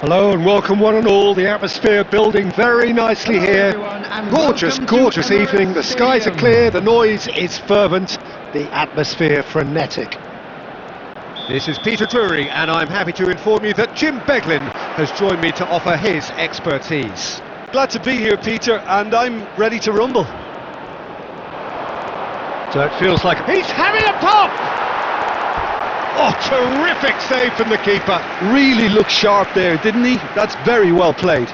Hello and welcome one and all. The atmosphere building very nicely here. Gorgeous evening. The skies are clear, the noise is fervent, the atmosphere frenetic. This is Peter Drury and I'm happy to inform you that Jim Beglin has joined me to offer his expertise. Glad to be here, Peter, and I'm ready to rumble. So it feels like he's having a pop! Oh, terrific save from the keeper. Really looked sharp there, didn't he? That's very well played.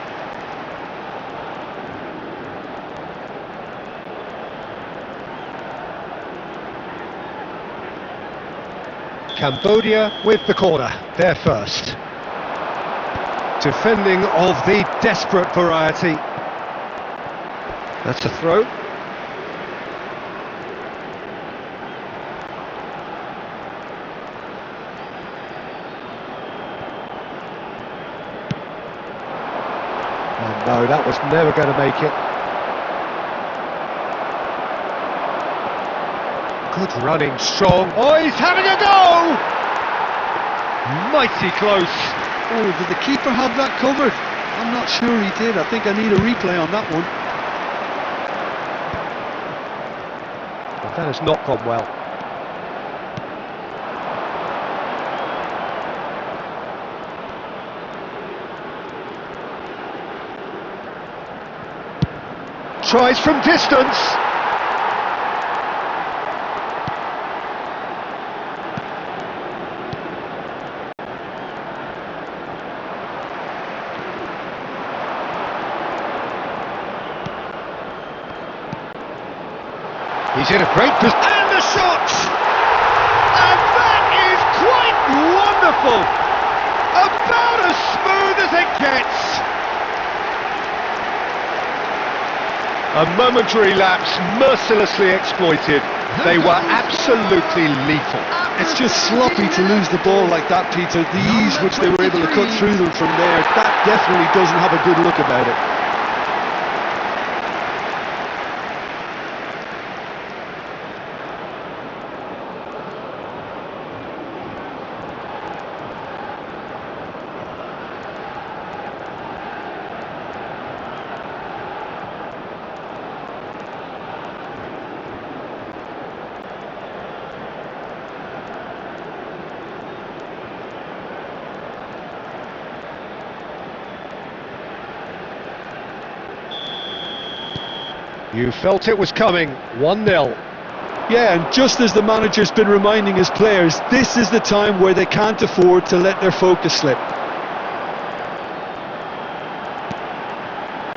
Cambodia with the corner, they're first. Defending of the desperate variety. That's a throw. No, that was never going to make it. Good running, strong. Oh, he's having a go! Mighty close. Oh, did the keeper have that covered? I'm not sure he did. I think I need a replay on that one. Well, that has not gone well. Tries from distance. He's in a great position. And the shot! And that is quite wonderful! About as smooth as it gets! A momentary lapse, mercilessly exploited. They were absolutely lethal. It's just sloppy to lose the ball like that, Peter. The ease which they were able to cut through them from there, that definitely doesn't have a good look about it. You felt it was coming, 1-0. Yeah, and just as the manager's been reminding his players, this is the time where they can't afford to let their focus slip.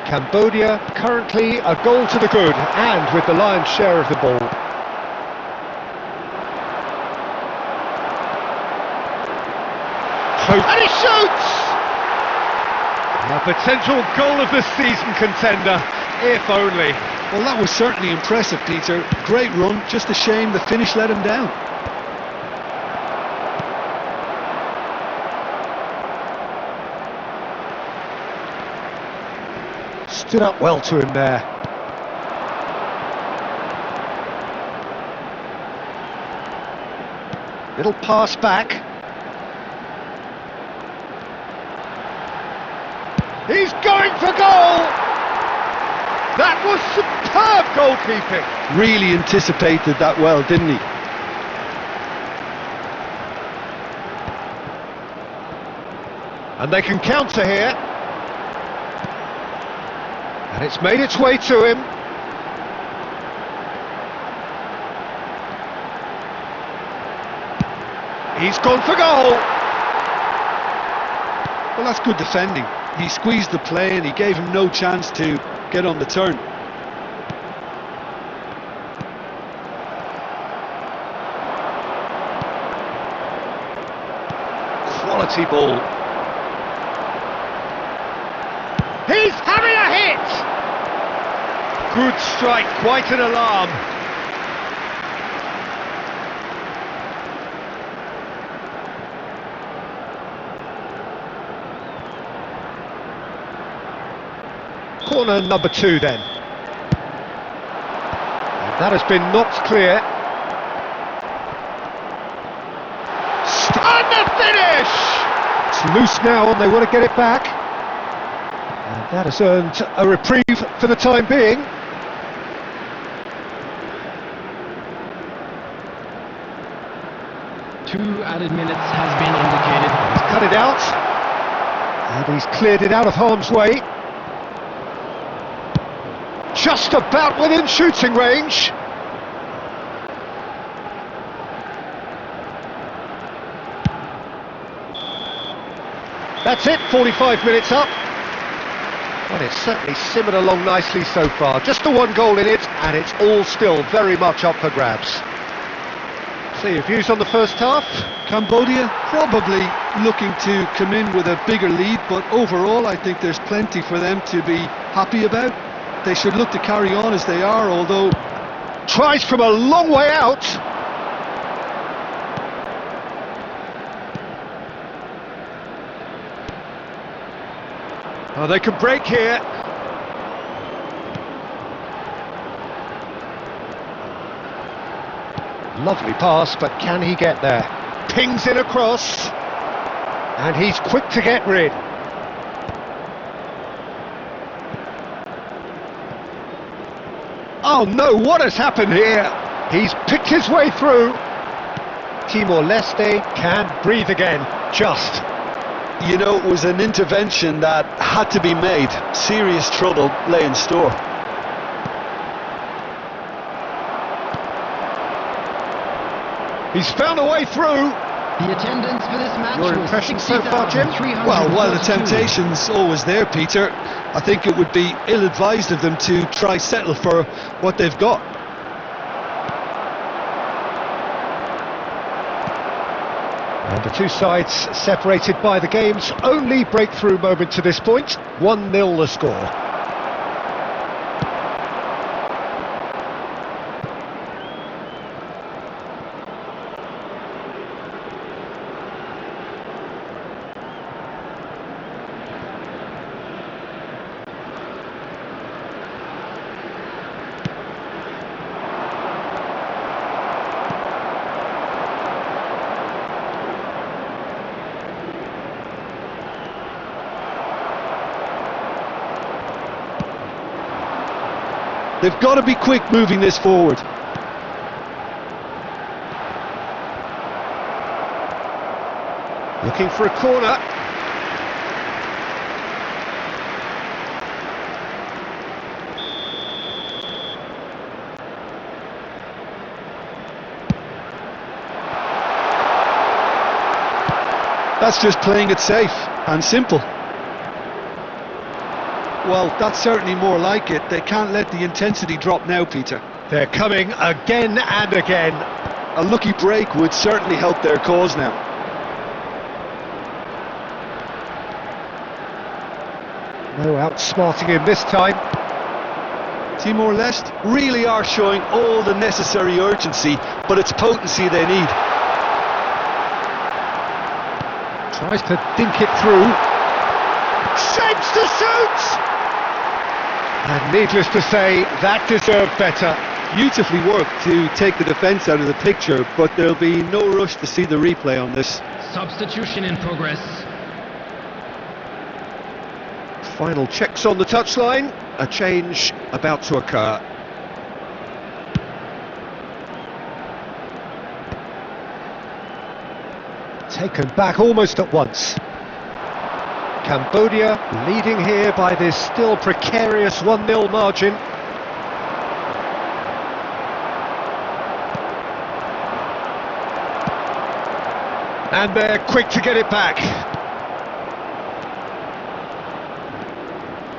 Cambodia currently a goal to the good, and with the lion's share of the ball. And he shoots! A potential goal of the season contender, if only. Well, that was certainly impressive, Peter. Great run, just a shame the finish let him down. Stood up well to him there. Little pass back. He's going for goal! That was superb goalkeeping! Really anticipated that well, didn't he? And they can counter here. And it's made its way to him. He's gone for goal! Well, that's good defending. He squeezed the play and he gave him no chance to get on the turn. Quality ball. He's having a hit! Good strike, quite an alarm. Corner number 2 then. And that has been knocked clear. And the finish! It's loose now and they want to get it back. And that has earned a reprieve for the time being. Two added minutes has been indicated. He's cut it out. And he's cleared it out of harm's way. Just about within shooting range. That's it, 45 minutes up. Well, it's certainly simmered along nicely so far. Just the one goal in it, and it's all still very much up for grabs. So your views on the first half? Cambodia probably looking to come in with a bigger lead, but overall I think there's plenty for them to be happy about. They should look to carry on as they are, although... Tries from a long way out. Oh, they can break here. Lovely pass, but can he get there? Pings it across. And he's quick to get rid. Oh no, what has happened here? He's picked his way through. Timor-Leste can breathe again, just. You know, it was an intervention that had to be made. Serious trouble lay in store. He's found a way through. The attendance for this match Your was impression so far, Jim? Well, while the temptation's always there, Peter, I think it would be ill-advised of them to try settle for what they've got. And the two sides separated by the game's only breakthrough moment to this point. 1-0 the score. They've got to be quick moving this forward. Looking for a corner. That's just playing it safe and simple. Well, that's certainly more like it. They can't let the intensity drop now, Peter. They're coming again and again. A lucky break would certainly help their cause now. No outsmarting him this time. Timor-Leste really are showing all the necessary urgency, but it's potency they need. Tries to dink it through. Shapes to shoot! And needless to say, that deserved better. Beautifully worked to take the defence out of the picture, but there'll be no rush to see the replay on this. Substitution in progress. Final checks on the touchline. A change about to occur. Taken back almost at once. Cambodia leading here by this still precarious 1-0 margin. And they're quick to get it back.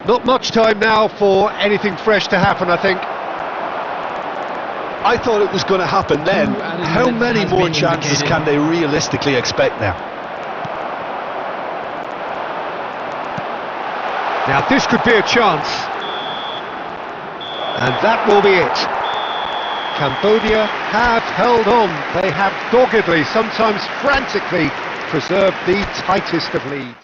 Not much time now for anything fresh to happen, I think. I thought it was going to happen then. How many more chances can they realistically expect now? Now this could be a chance. And that will be it. Cambodia have held on. They have doggedly, sometimes frantically, preserved the tightest of leads.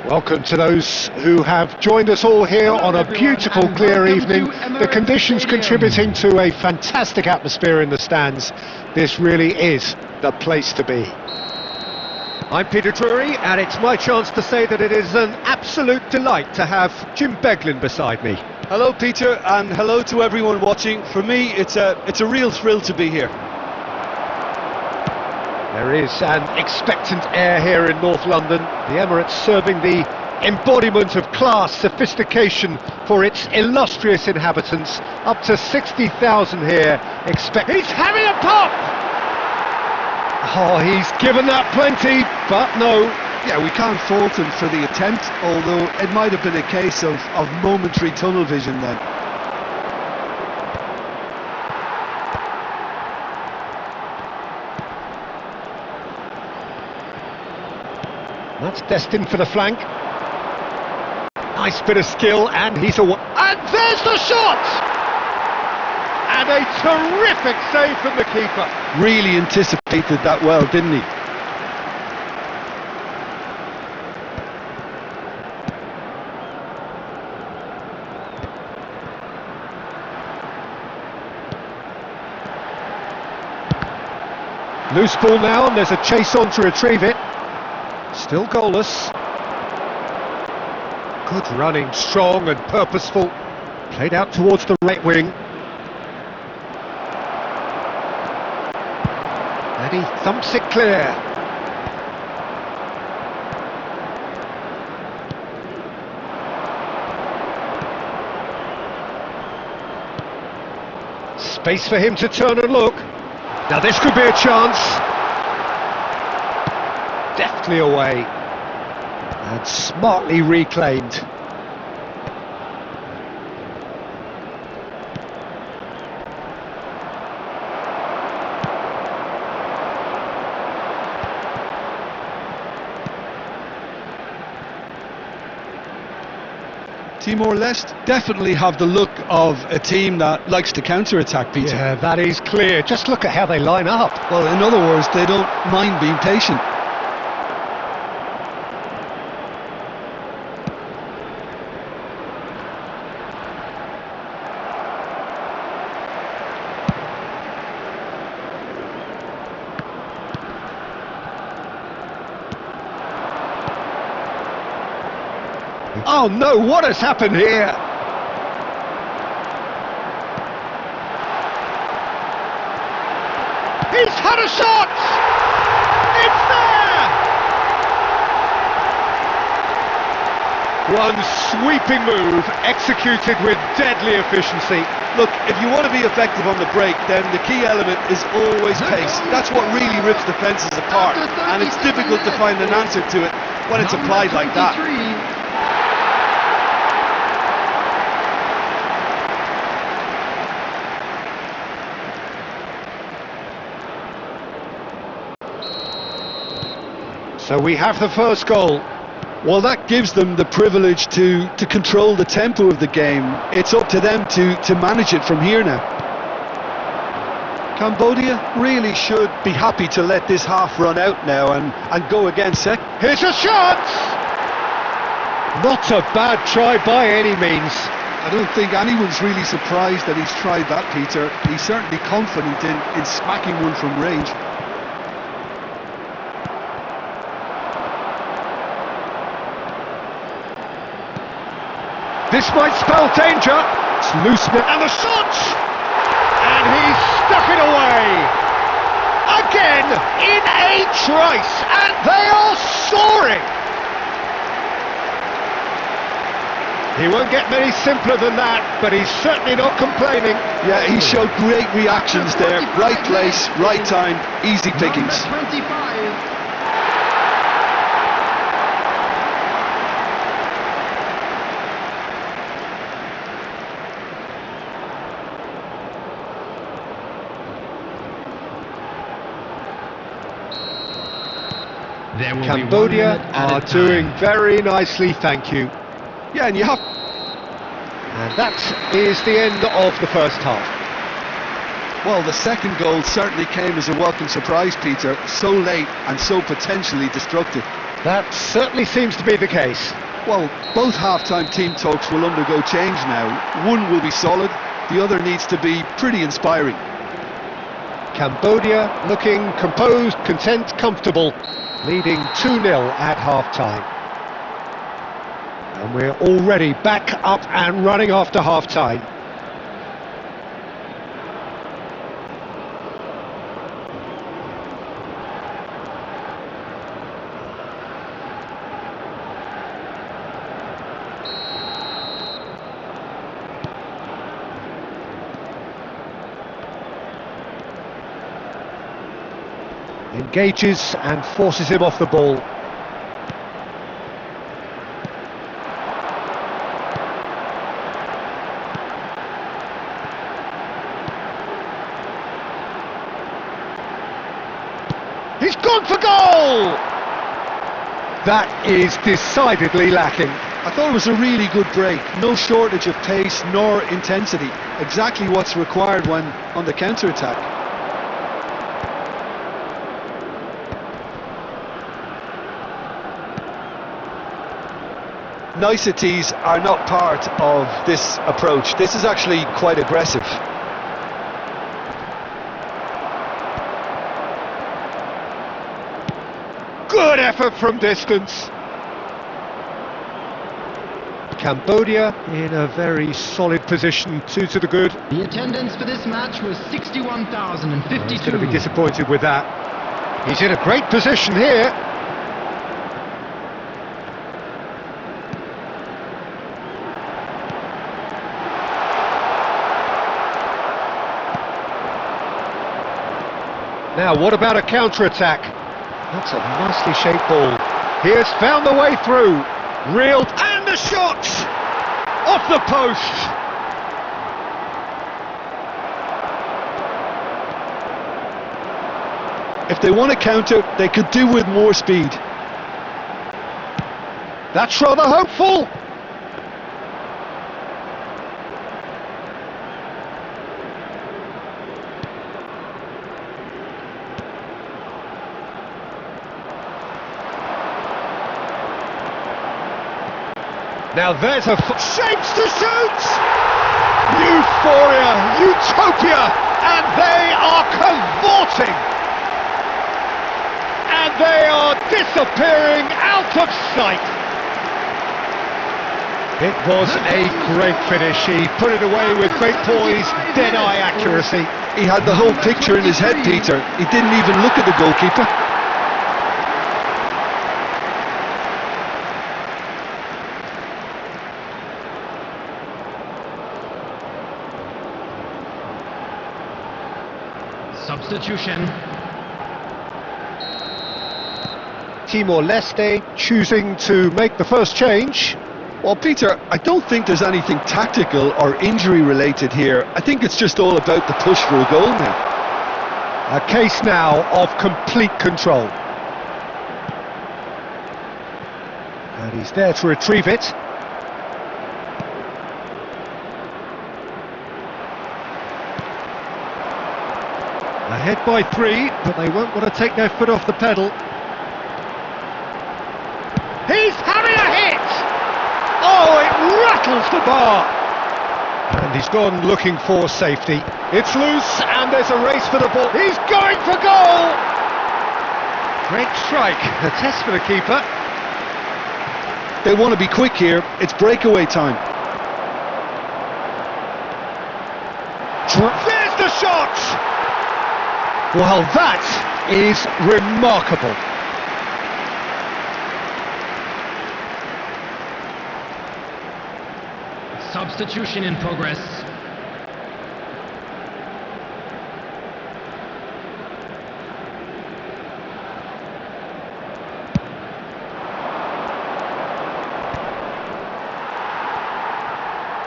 Welcome to those who have joined us all here on a beautiful, clear evening. The conditions contributing to a fantastic atmosphere in the stands. This really is the place to be. I'm Peter Drury, and it's my chance to say that it is an absolute delight to have Jim Beglin beside me. Hello, Peter, and hello to everyone watching. For me, it's a real thrill to be here. There is an expectant air here in North London. The Emirates serving the embodiment of class, sophistication for its illustrious inhabitants. Up to 60,000 here. He's having a pop! Oh, he's given that plenty, but no. Yeah, we can't fault him for the attempt, although it might have been a case of momentary tunnel vision then. That's destined for the flank. Nice bit of skill, and he's away. And there's the shot! And a terrific save from the keeper. Really anticipated that well, didn't he? Loose ball now, and there's a chase on to retrieve it. Still goalless. Good running, strong and purposeful. Played out towards the right wing. And he thumps it clear. Space for him to turn and look. Now this could be a chance. Deftly away. And smartly reclaimed. Timor-Leste definitely have the look of a team that likes to counter-attack, Peter. Yeah, that is clear. Just look at how they line up. Well, in other words, they don't mind being patient. Oh no, what has happened here? He's had a shot! It's there! One sweeping move, executed with deadly efficiency. Look, if you want to be effective on the break, then the key element is always pace. That's what really rips defences apart, and it's difficult to find an answer to it when it's applied like that. So we have the first goal. Well, that gives them the privilege to control the tempo of the game. It's up to them to manage it from here now. Cambodia really should be happy to let this half run out now and go again second. Here's a shot! Not a bad try by any means. I don't think anyone's really surprised that he's tried that, Peter. He's certainly confident in smacking one from range. This might spell danger. It's loose, and the shot! And he's stuck it away. Again, in a trice, and they are soaring. He won't get many simpler than that, but he's certainly not complaining. Yeah, he showed great reactions there. Right place, right time, easy pickings. Number 25. Cambodia are doing very nicely, thank you. Yeah, and you have... And that is the end of the first half. Well, the second goal certainly came as a welcome surprise, Peter. So late and so potentially destructive. That certainly seems to be the case. Well, both half-time team talks will undergo change now. One will be solid, the other needs to be pretty inspiring. Cambodia looking composed, content, comfortable, leading 2-0 at half-time. And we're already back up and running after half-time. Engages and forces him off the ball. He's gone for goal! That is decidedly lacking. I thought it was a really good break. No shortage of pace nor intensity. Exactly what's required when on the counter-attack. Niceties are not part of this approach. This is actually quite aggressive. Good effort from distance. Cambodia in a very solid position, 2 to the good. The attendance for this match was 61,052. He's going to be disappointed with that. He's in a great position here. Now, what about a counter-attack? That's a nicely shaped ball. He has found the way through. Reeled, and the shot! Off the post! If they want to counter, they could do with more speed. That's rather hopeful! Now there's a shapes to shoot! Euphoria, utopia, and they are cavorting! And they are disappearing out of sight! It was a great finish. He put it away with great poise, dead-eye accuracy. He had the whole picture in his head, Peter. He didn't even look at the goalkeeper. Substitution. Timor-Leste choosing to make the first change. Well, Peter, I don't think there's anything tactical or injury related here. I think it's just all about the push for a goal now. A case now of complete control. And he's there to retrieve it. Ahead by 3, but they won't want to take their foot off the pedal. He's having a hit! Oh, it rattles the bar! And he's gone looking for safety. It's loose, and there's a race for the ball. He's going for goal! Great strike, a test for the keeper. They want to be quick here. It's breakaway time. There's the shot! Well, that is remarkable. Substitution in progress.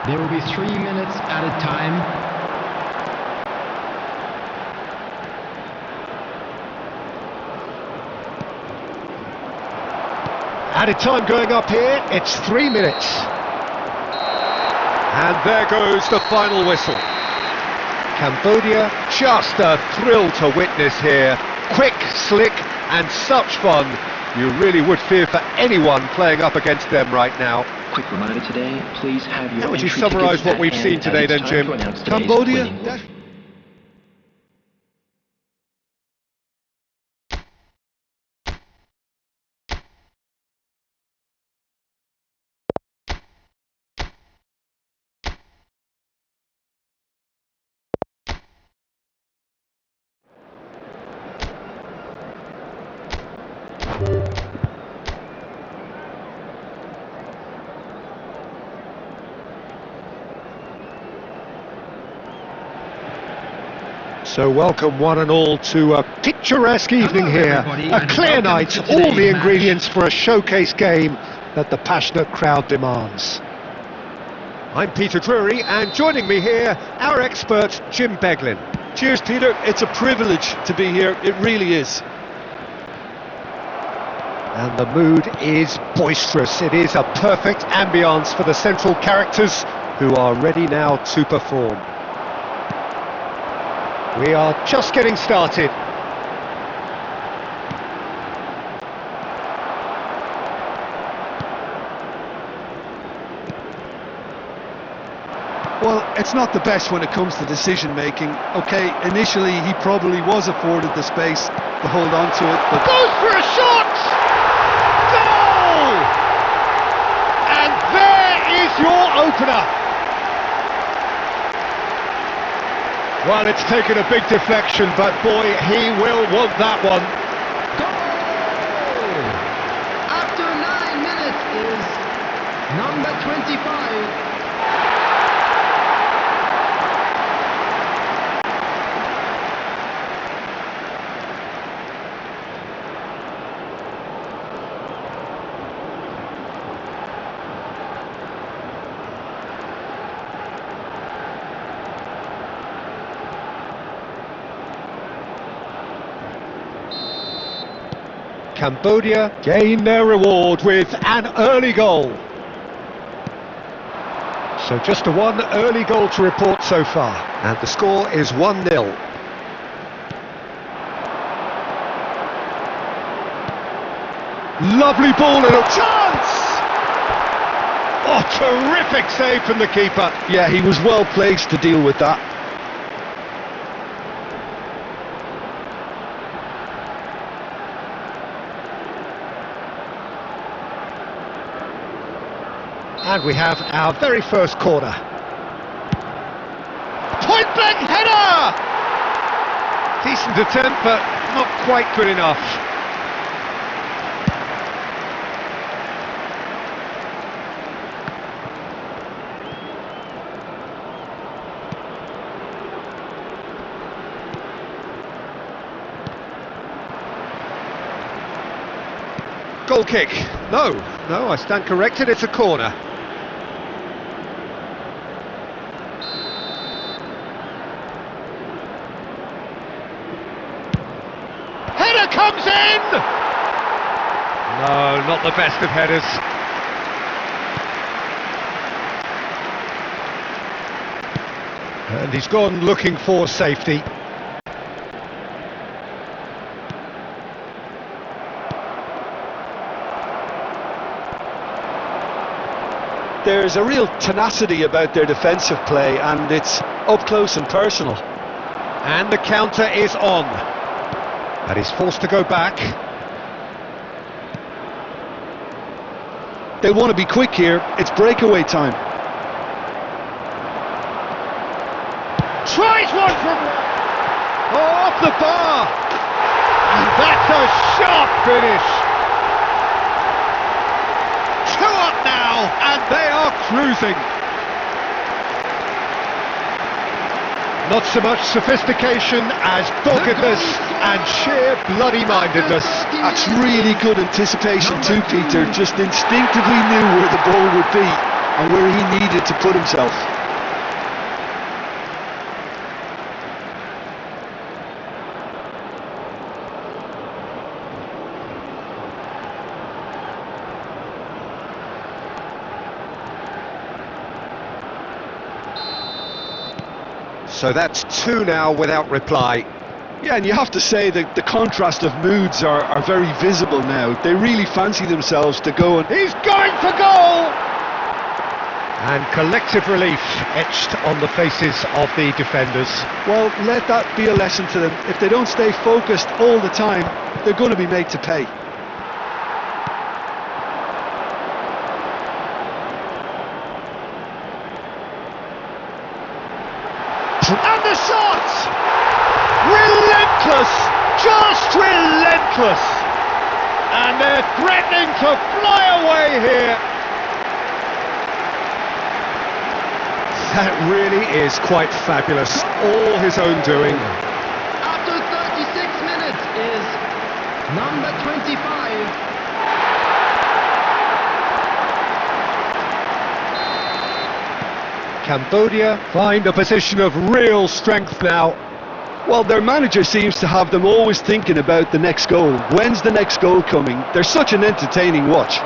There will be 3 minutes added time. Added time going up here, it's 3 minutes. And there goes the final whistle. Cambodia, just a thrill to witness here. Quick, slick, and such fun. You really would fear for anyone playing up against them right now. Quick reminder today, please have your How would you entry summarise tickets what at we've hand seen as today it's then, time Jim? to announce today's Cambodia, winning. So welcome one and all to a picturesque evening here, a clear night, all the ingredients for a showcase game that the passionate crowd demands. I'm Peter Drury, and joining me here, our expert Jim Beglin. cheers, Peter. It's a privilege to be here. It really is. And the mood is boisterous. It is a perfect ambience for the central characters who are ready now to perform. We are just getting started. Well, it's not the best when it comes to decision making. Okay, initially he probably was afforded the space to hold on to it, but Goes for a shot! Goal! And there is your opener. Well, it's taken a big deflection, but boy, he will want that one. Goal! After 9 minutes is number 25. Cambodia gain their reward with an early goal. So just a one early goal to report so far, and the score is 1-0. Lovely ball and a chance! Oh, terrific save from the keeper. yeah, he was well placed to deal with that. And we have our very first corner. Point blank header! Decent attempt, but not quite good enough. Goal kick. No, I stand corrected, it's a corner. Header comes in! No, not the best of headers. And he's gone looking for safety. There's a real tenacity about their defensive play, and it's up close and personal. And the counter is on. And he's forced to go back. They want to be quick here. It's breakaway time. Tries one from off the bar. And that's a sharp finish. 2 up now, and they are cruising. Not so much sophistication as doggedness and sheer bloody-mindedness. That's really good anticipation too, Peter. Just instinctively knew where the ball would be and where he needed to put himself. So that's 2 now without reply. Yeah, and you have to say that the contrast of moods are very visible now. They really fancy themselves to go and... He's going for goal! And collective relief etched on the faces of the defenders. Well, let that be a lesson to them. If they don't stay focused all the time, they're going to be made to pay. And the shot! Relentless! Just relentless! And they're threatening to fly away here. That really is quite fabulous. All his own doing. After 36 minutes is number 25. Cambodia find a position of real strength now. Well, their manager seems to have them always thinking about the next goal. When's the next goal coming? They're such an entertaining watch.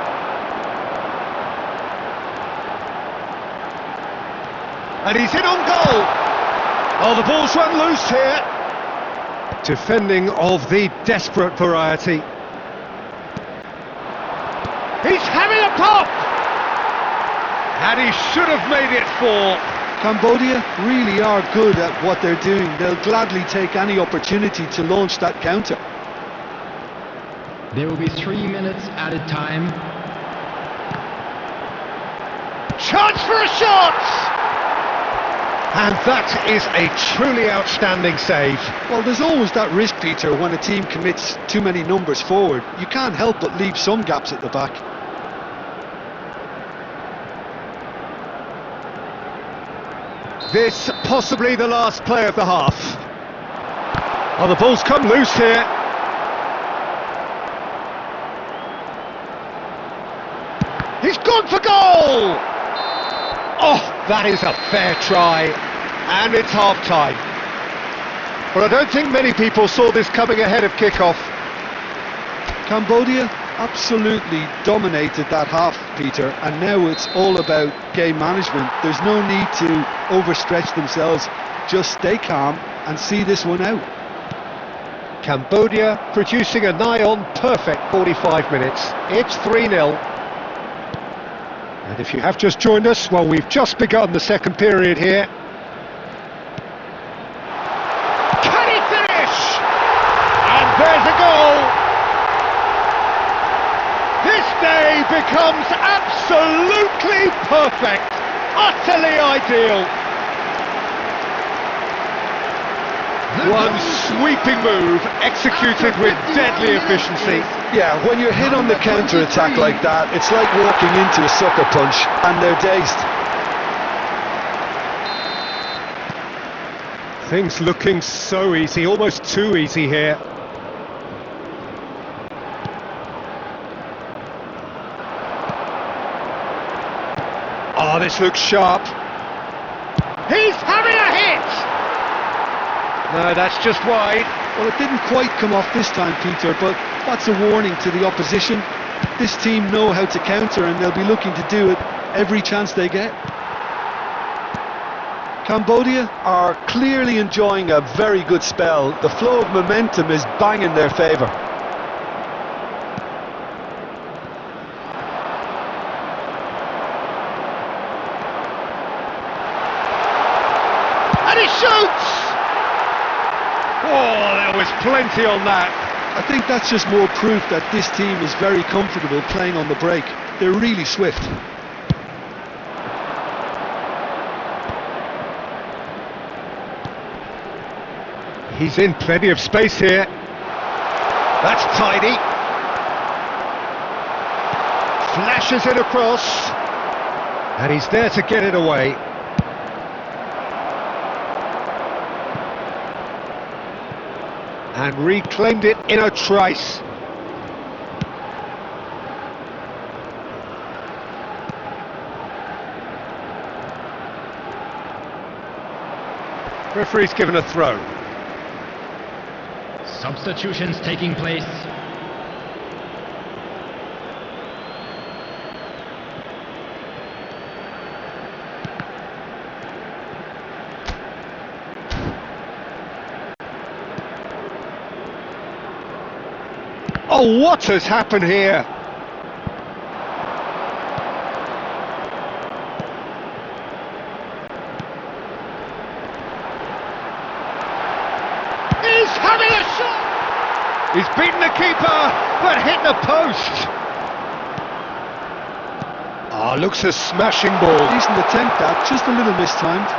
And he's in on goal. Oh, the ball's run loose here. Defending of the desperate variety. He's having a pop! And he should have made it 4. Cambodia really are good at what they're doing. They'll gladly take any opportunity to launch that counter. There will be 3 minutes added time. Chance for a shot! And that is a truly outstanding save. Well, there's always that risk, Peter, when a team commits too many numbers forward. You can't help but leave some gaps at the back. This possibly the last play of the half. Oh, the ball's come loose here. He's gone for goal! Oh, that is a fair try. And it's half-time. Well, I don't think many people saw this coming ahead of kick-off. Cambodia absolutely dominated that half, Peter, and now it's all about game management. There's no need to overstretch themselves. Just stay calm and see this one out. Cambodia producing a nigh-on perfect 45 minutes. It's 3-0. And if you have just joined us, well, we've just begun the second period here. Can he finish? And there's a goal! This day becomes absolutely perfect, utterly ideal. One sweeping move executed with deadly efficiency. Yeah, when you're hit on the counter-attack like that, it's like walking into a sucker punch and they're dazed. Things looking so easy, almost too easy here. Oh, this looks sharp. He's having a hit! No, that's just wide. Well, it didn't quite come off this time, Peter, but that's a warning to the opposition. This team know how to counter and they'll be looking to do it every chance they get. Cambodia are clearly enjoying a very good spell. The flow of momentum is bang in their favour. And he shoots! Oh, there was plenty on that. I think that's just more proof that this team is very comfortable playing on the break. They're really swift. He's in plenty of space here. That's tidy. Flashes it across. And he's there to get it away. And reclaimed it in a trice. Referee's given a throw. Substitutions taking place. Oh, what has happened here? He's having a shot! He's beaten the keeper, but hit the post. Ah, looks a smashing ball. Decent attempt, that, just a little mistimed.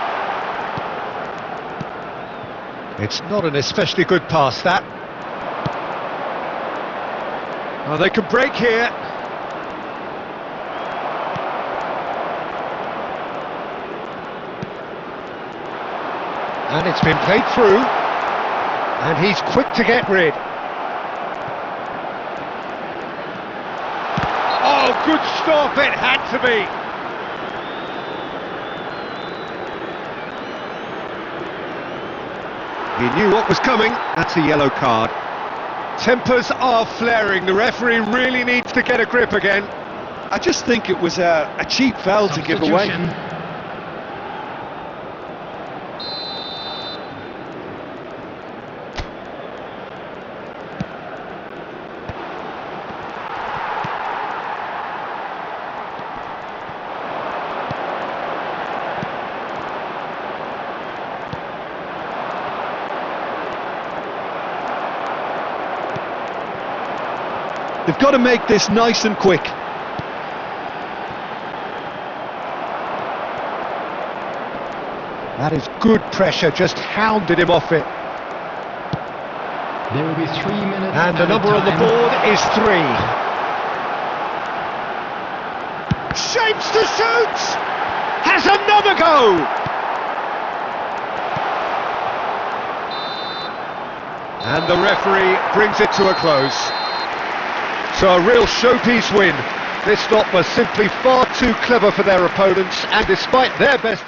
It's not an especially good pass, that. Oh, they could break here. And it's been played through. And he's quick to get rid. Oh, good stop, it had to be. He knew what was coming. That's a yellow card. Tempers are flaring. The referee really needs to get a grip again. I just think it was a cheap foul to give away. They've got to make this nice and quick. That is good pressure, just hounded him off it. There will be 3 minutes. And the number on the board is 3. Shapes to shoot! Has another go! And the referee brings it to a close. So a real showpiece win. This lot was simply far too clever for their opponents, and despite their best...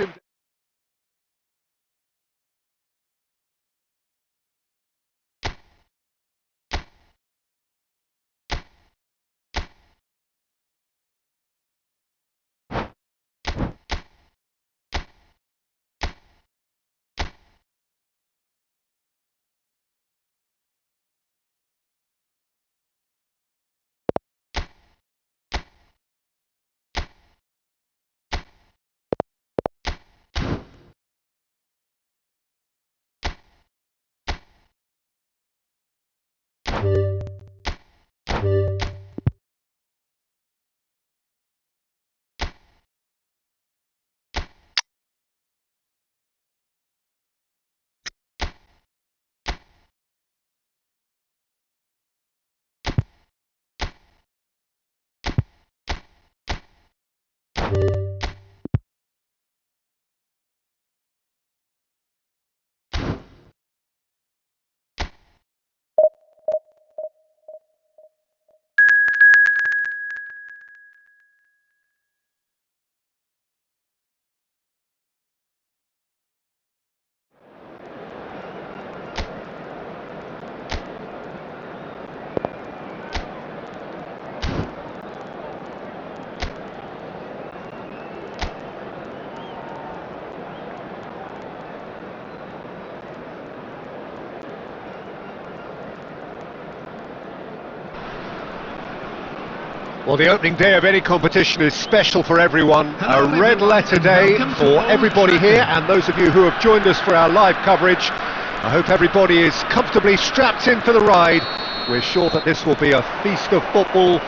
Well, the opening day of any competition is special for everyone. A red letter day for everybody here, and those of you who have joined us for our live coverage. I hope everybody is comfortably strapped in for the ride. We're sure that this will be a feast of football,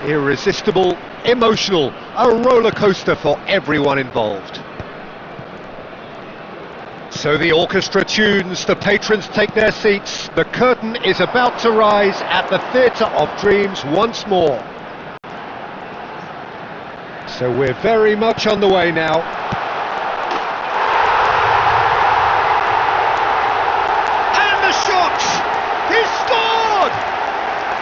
irresistible, emotional, a roller coaster for everyone involved. So the orchestra tunes, the patrons take their seats, the curtain is about to rise at the Theatre of Dreams once more. So we're very much on the way now. And the shot! He's scored!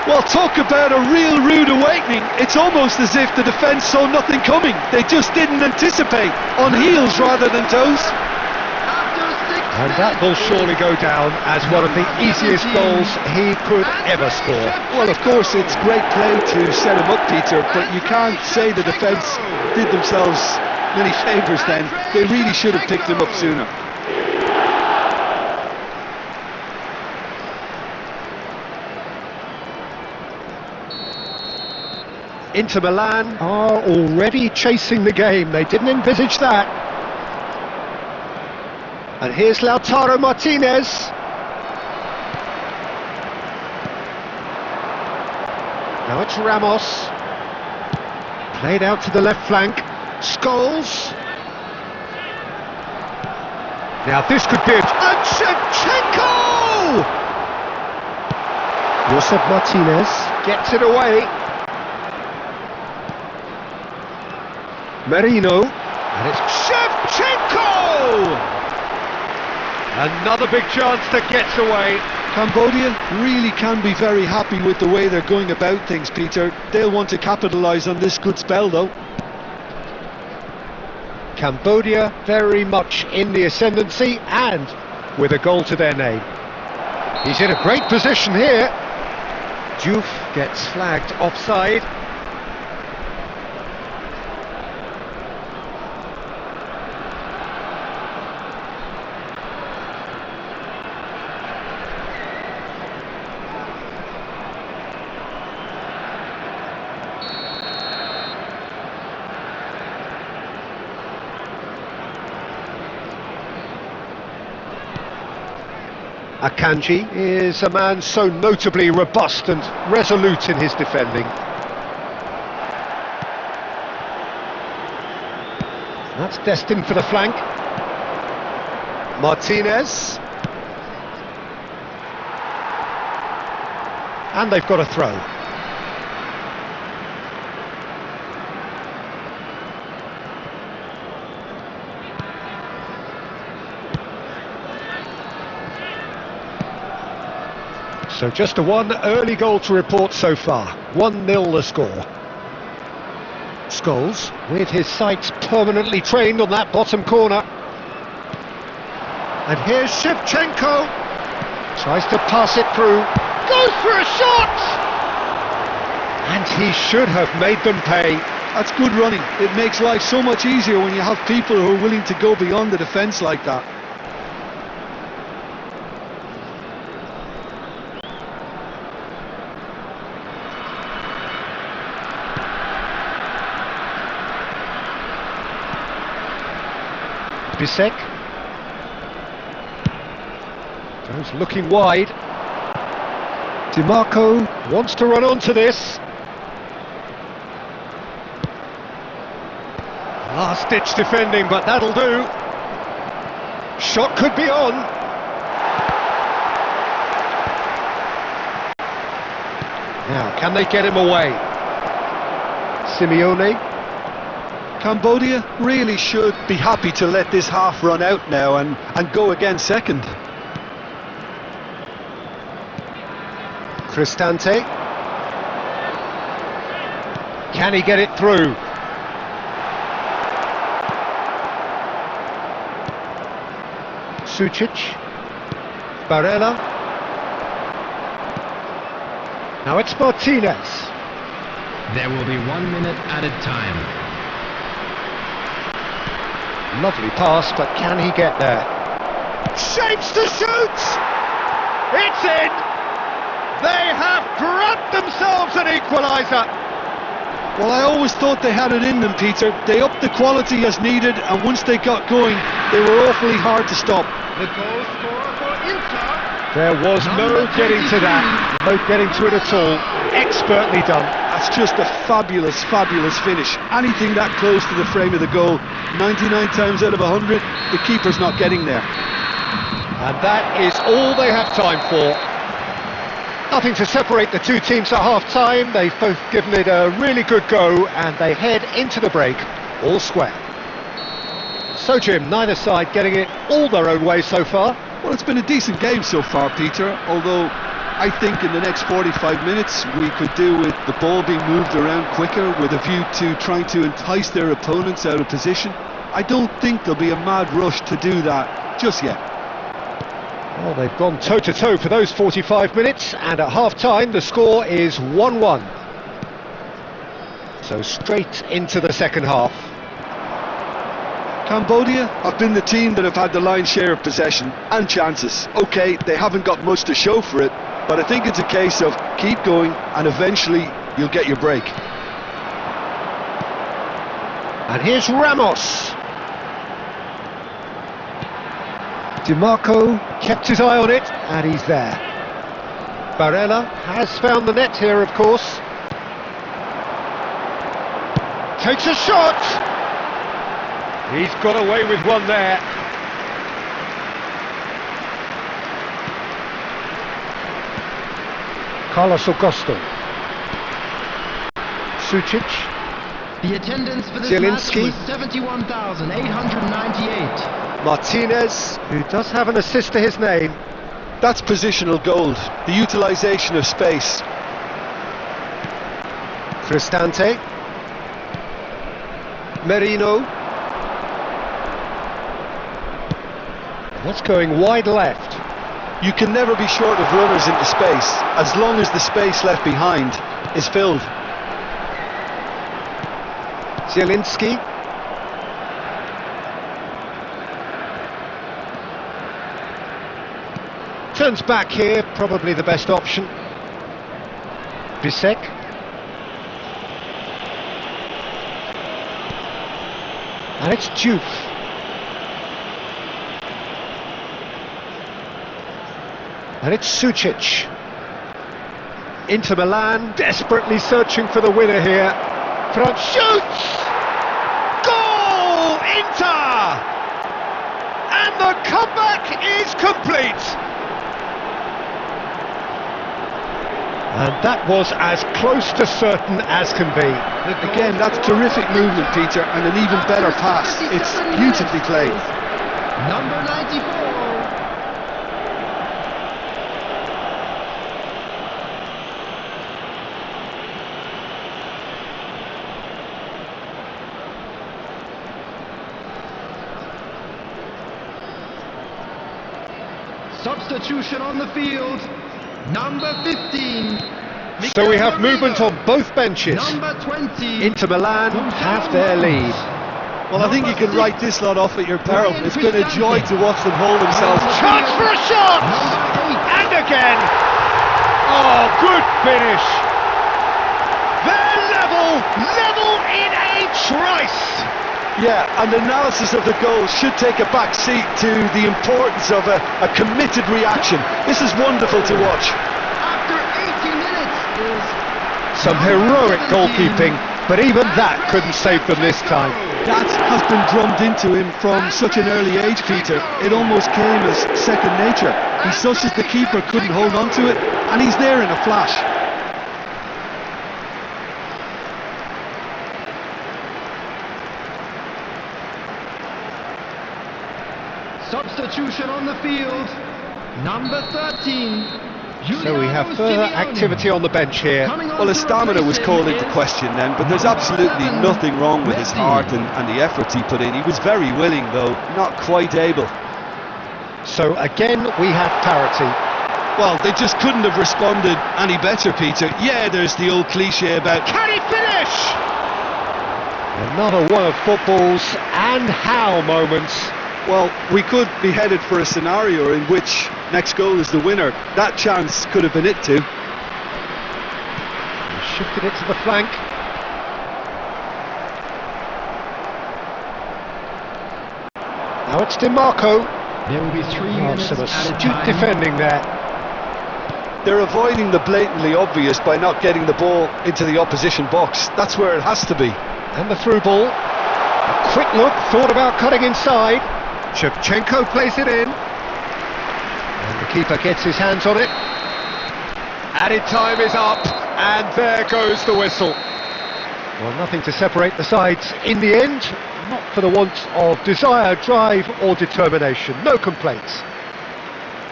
Well, talk about a real rude awakening. It's almost as if the defence saw nothing coming. They just didn't anticipate, on heels rather than toes. And that will surely go down as one of the easiest goals he could ever score. Well, of course, it's great play to set him up, Peter, but you can't say the defence did themselves many favours then. They really should have picked him up sooner. Inter Milan are already chasing the game. They didn't envisage that. And here's Lautaro Martinez. Now it's Ramos. Played out to the left flank. Scholes. Now this could be and Shevchenko! Josep Martinez gets it away. Merino. And it's Shevchenko! Another big chance that gets away. Cambodia really can be very happy with the way they're going about things, Peter. They'll want to capitalise on this good spell, though. Cambodia very much in the ascendancy and with a goal to their name. He's in a great position here. Diouf gets flagged offside. Akanji is a man so notably robust and resolute in his defending. That's destined for the flank. Martinez. And they've got a throw. So just a one early goal to report so far. 1-0 the score. Scholes, with his sights permanently trained on that bottom corner. And here's Shevchenko. Tries to pass it through. Goes for a shot! And he should have made them pay. That's good running. It makes life so much easier when you have people who are willing to go beyond the defence like that. Bisek goes looking wide. DiMarco wants to run onto this. Last-ditch defending, but that'll do. Shot could be on. Now, can they get him away? Simeone. Cambodia really should be happy to let this half run out now and go again second. Cristante. Can he get it through? Sucic. Barella. Now it's Martinez. There will be 1 minute added time. Lovely pass, but can he get there? Shapes to shoot! It's in! They have grabbed themselves an equaliser! Well, I always thought they had it in them, Peter. They upped the quality as needed, and once they got going, they were awfully hard to stop. The goal scorer for Inter. There was no getting to that, no getting to it at all. Expertly done. That's just a fabulous, fabulous finish. Anything that close to the frame of the goal, 99 times out of 100, the keeper's not getting there. And that is all they have time for. Nothing to separate the two teams at half-time. They've both given it a really good go, and they head into the break all square. So, Jim, neither side getting it all their own way so far. Well, it's been a decent game so far, Peter, although I think in the next 45 minutes we could do with the ball being moved around quicker with a view to trying to entice their opponents out of position. I don't think there'll be a mad rush to do that just yet. Well, they've gone toe-to-toe for those 45 minutes, and at half-time the score is 1-1. So straight into the second half. Cambodia have been the team that have had the lion's share of possession and chances. OK, they haven't got much to show for it, but I think it's a case of keep going and eventually you'll get your break. And here's Ramos. DiMarco kept his eye on it, and he's there. Barella has found the net here, of course. Takes a shot! He's got away with one there. Carlos Augusto. Sucic. The attendance for this Zielinski. match was 71,898. Martinez, who does have an assist to his name. That's positional gold, the utilisation of space. Cristante. Merino. That's going wide left. You can never be short of runners into space, as long as the space left behind is filled. Zielinski. Turns back here, probably the best option. Bisek. And it's Diouf. And it's Sucic. Inter Milan, desperately searching for the winner here. Front shoots! Goal! Inter! And the comeback is complete! And that was as close to certain as can be. Again, that's terrific movement, Peter, and an even better pass. It's beautifully played. Number 94. Substitution on the field. Number 15. So we have movement on both benches. Number 20. Inter Milan have their lead. Well, I think you can write this lot off at your peril. It's been a joy to watch them hold themselves. Chance for a shot! And again! Oh, good finish! They're level in a trice! Yeah, and the analysis of the goal should take a back seat to the importance of a committed reaction. This is wonderful to watch. After 80 minutes is Some heroic goalkeeping, but even that couldn't save them this time. That has been drummed into him from such an early age, Peter. It almost came as second nature. He's such as the keeper couldn't hold on to it, and he's there in a flash. substitution on the field. Number 13. So we have further activity on the bench here. Well, his stamina was called into question then, but there's absolutely nothing wrong with his heart and the efforts he put in. He was very willing, though, not quite able. So again, we have parity. Well, they just couldn't have responded any better, Peter. Yeah, there's the old cliche about, can he finish? Another one of football's and how moments. well, we could be headed for a scenario in which next goal is the winner. That chance could have been it too. He shifted it to the flank. Now it's DiMarco. There will be 3 minutes Some at a astute time. defending there. They're avoiding the blatantly obvious by not getting the ball into the opposition box. That's where it has to be. And the through ball. A quick look, thought about cutting inside. Shevchenko plays it in. And the keeper gets his hands on it. Added time is up, and there goes the whistle. Well, nothing to separate the sides in the end. Not for the want of desire, drive or determination. No complaints.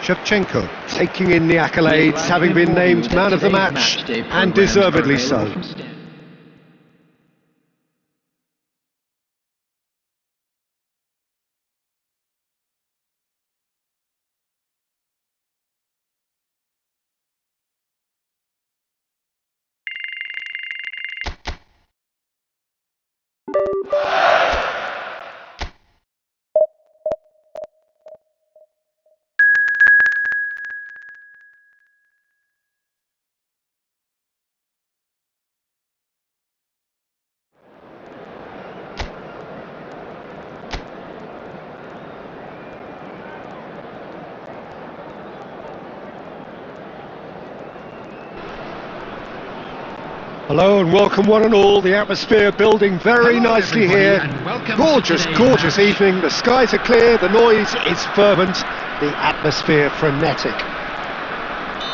Shevchenko taking in the accolades, having been named man of the match, and deservedly so. Hello and welcome one and all. The atmosphere building very nicely here. Gorgeous, gorgeous evening. The skies are clear, the noise is fervent, the atmosphere frenetic.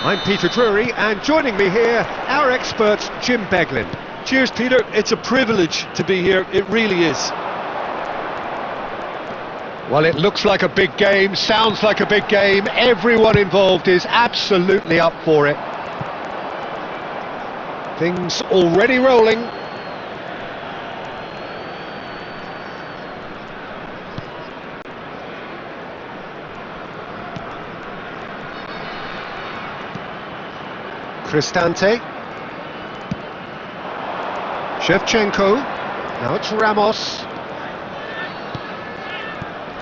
I'm Peter Drury, and joining me here, our expert Jim Beglin. Cheers, Peter. It's a privilege to be here. It really is. Well, it looks like a big game, sounds like a big game. Everyone involved is absolutely up for it. Things already rolling. Cristante. Shevchenko. Now it's Ramos.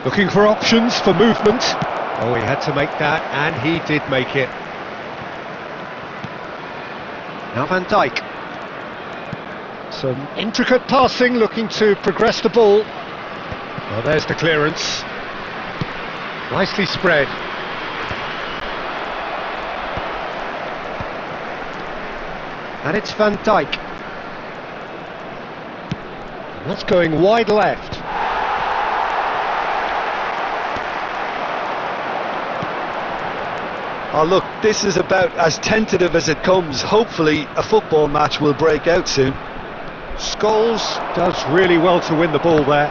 Looking for options for movement. Oh, he had to make that, and he did make it. Now Van Dijk. Some intricate passing, looking to progress the ball. Well, there's the clearance. Nicely spread. And it's Van Dijk. And that's going wide left. Oh look, this is about as tentative as it comes. Hopefully a football match will break out soon. Scholes does really well to win the ball there.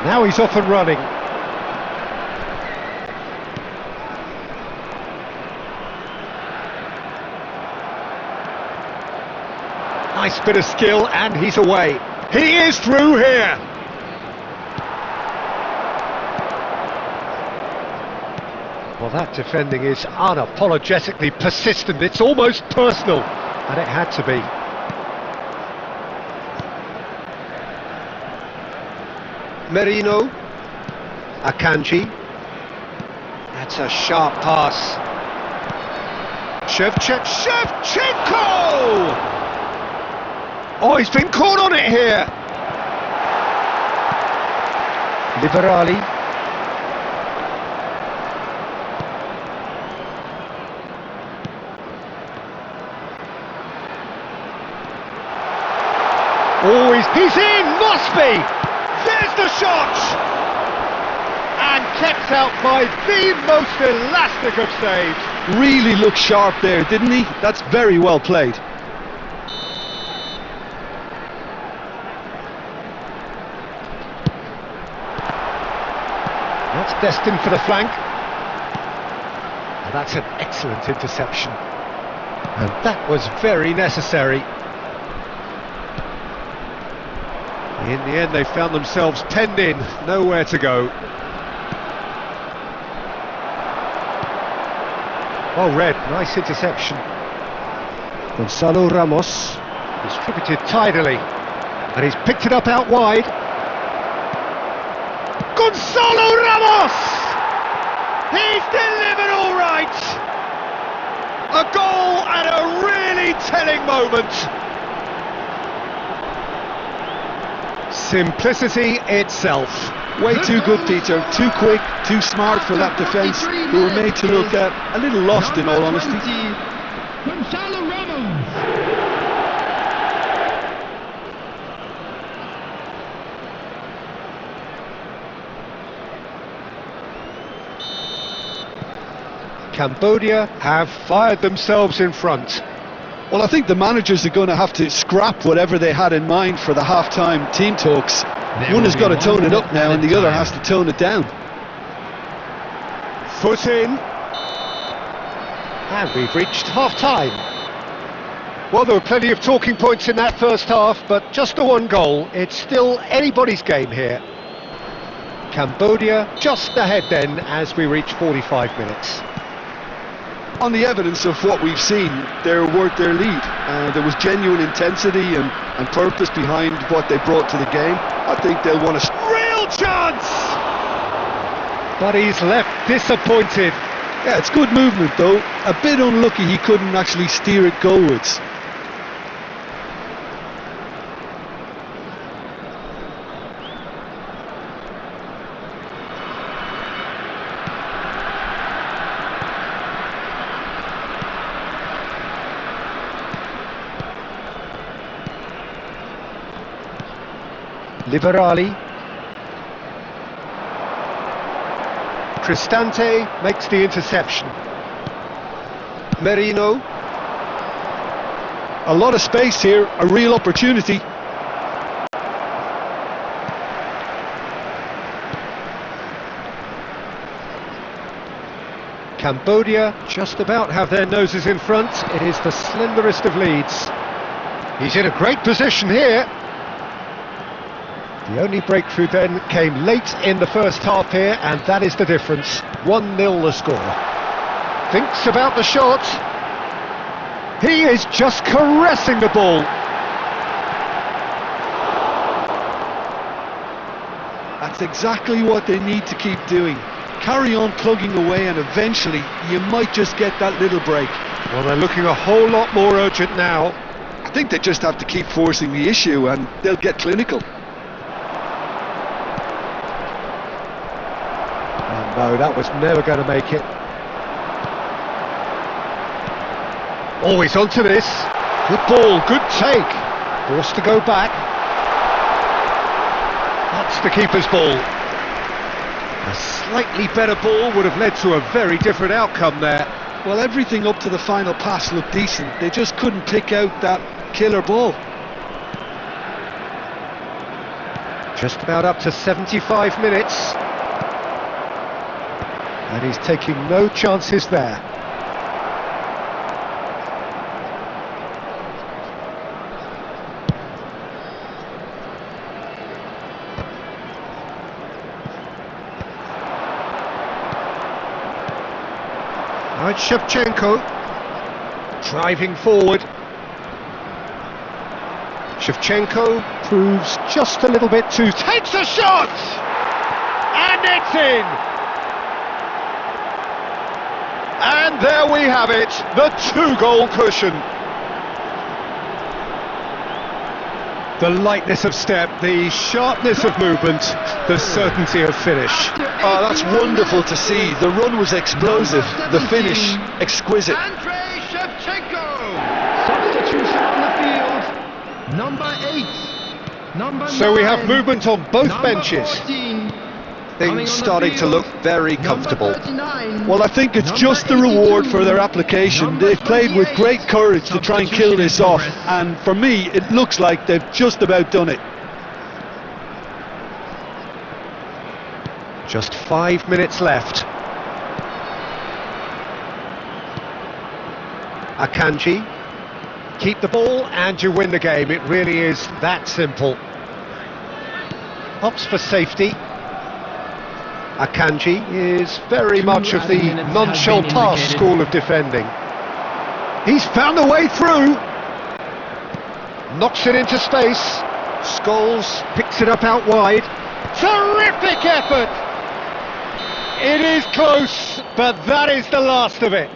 Now he's off and running. Nice bit of skill, and he's away. He is through here. Well, that defending is unapologetically persistent. It's almost personal, and it had to be. Merino. Akanji. That's a sharp pass. Shevchenko! Oh, he's been caught on it here. Liberali. Oh, he's in! Must be! There's the shot! And kept out by the most elastic of saves. Really looked sharp there, didn't he? That's very well played. That's destined for the flank. And that's an excellent interception. And that was very necessary. In the end, they found themselves penned in, nowhere to go. Well read, nice interception. Gonzalo Ramos distributed tidily, and he's picked it up out wide. Gonzalo Ramos! He's delivered all right! A goal at a really telling moment. Simplicity itself. Way too good, Peter. Too quick, too smart for that defence, who were made to look a little lost in all honesty. Gonzalo Ramos. Cambodia have fired themselves in front. Well, I think the managers are going to have to scrap whatever they had in mind for the half-time team talks. One has got to tone it up now and the other has to tone it down. Foot in. And we've reached half-time. Well, there were plenty of talking points in that first half, but just the one goal. It's still anybody's game here. Cambodia just ahead then as we reach 45 minutes. On the evidence of what we've seen, they're worth their lead. There was genuine intensity and purpose behind what they brought to the game. I think they'll want a real chance! But he's left disappointed. Yeah, it's good movement though. A bit unlucky he couldn't actually steer it goalwards. Liberali. Cristante makes the interception. Merino. A lot of space here, a real opportunity. Cambodia just about have their noses in front. It is the slenderest of leads. He's in a great position here. The only breakthrough then came late in the first half here, and that is the difference. 1-0 the score. Thinks about the shot. He is just caressing the ball. That's exactly what they need to keep doing. Carry on plugging away, and eventually you might just get that little break. Well, they're looking a whole lot more urgent now. I think they just have to keep forcing the issue and they'll get clinical. No, that was never going to make it. Always onto this. Good ball, good take. Forced to go back. That's the keeper's ball. A slightly better ball would have led to a very different outcome there. Well, everything up to the final pass looked decent. They just couldn't pick out that killer ball. Just about up to 75 minutes. And he's taking no chances there. Now it's Shevchenko driving forward. Shevchenko proves just a little bit too... Takes a shot! And it's in! And there we have it, the 2-goal cushion. The lightness of step, the sharpness of movement, the certainty of finish. Oh, that's wonderful to see. The run was explosive, the finish exquisite. Substitution on the field. Number 8. Number So we have 9. movement on both Number benches. 14. Things starting to look very comfortable. Well, I think it's just the reward for their application. They've played with great courage to try and kill this off, and for me it looks like they've just about done it. Just 5 minutes left. Akanji. Keep the ball and you win the game. It really is that simple. Opts for safety. Akanji is very much of the nonchalant school of defending. He's found a way through. Knocks it into space. Scholes picks it up out wide. Terrific effort! It is close, but that is the last of it.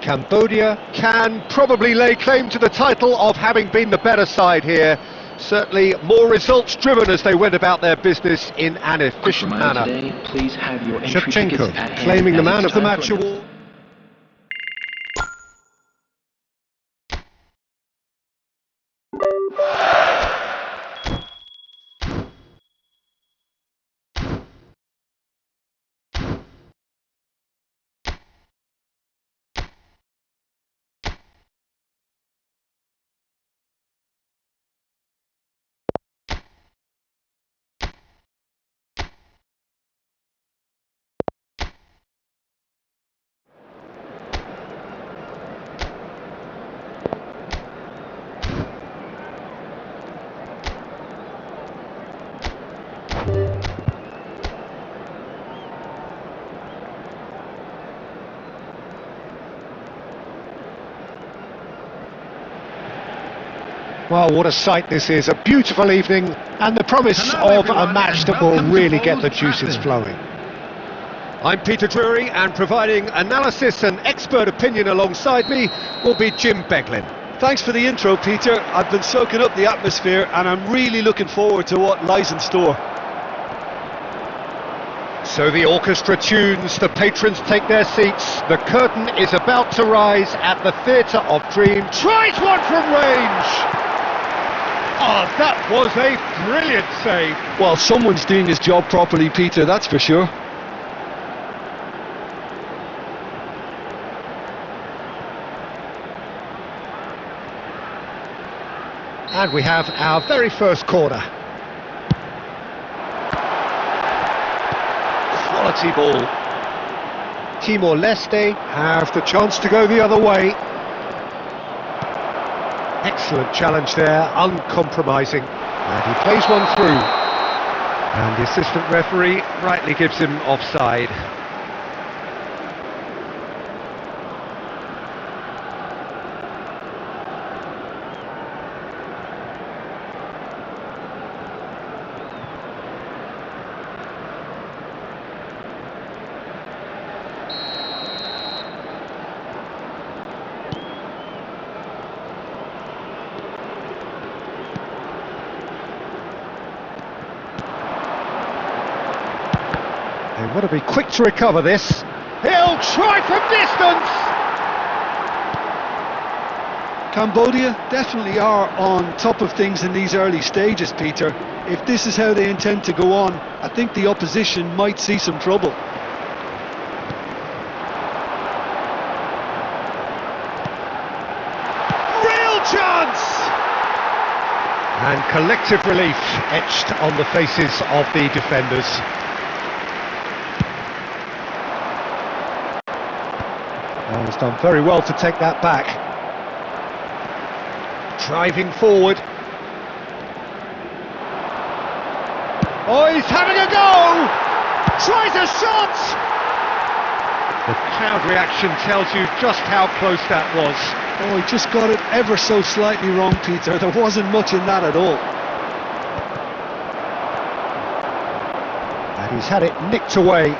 Cambodia can probably lay claim to the title of having been the better side here. Certainly more results driven as they went about their business in an efficient manner. Please have your Shevchenko claiming the man of the match award. Well, what a sight this is, a beautiful evening and the promise of a match that will really get the juices flowing. I'm Peter Drury, and providing analysis and expert opinion alongside me will be Jim Beglin. Thanks for the intro, Peter. I've been soaking up the atmosphere and I'm really looking forward to what lies in store. So the orchestra tunes, the patrons take their seats, the curtain is about to rise at the Theatre of Dream. Tries one from range! Oh, that was a brilliant save. Well, someone's doing his job properly, Peter, that's for sure. And we have our very first corner. Quality ball. Timor-Leste have the chance to go the other way. Excellent challenge there, uncompromising. And he plays one through. And the assistant referee rightly gives him offside. They want to be quick to recover this. He'll try from distance! Cambodia definitely are on top of things in these early stages, Peter. If this is how they intend to go on, I think the opposition might see some trouble. Real chance! And collective relief etched on the faces of the defenders. Well, he's done very well to take that back. Driving forward. Oh, he's having a go! Tries a shot! The crowd reaction tells you just how close that was. Oh, he just got it ever so slightly wrong, Peter. There wasn't much in that at all. And he's had it nicked away.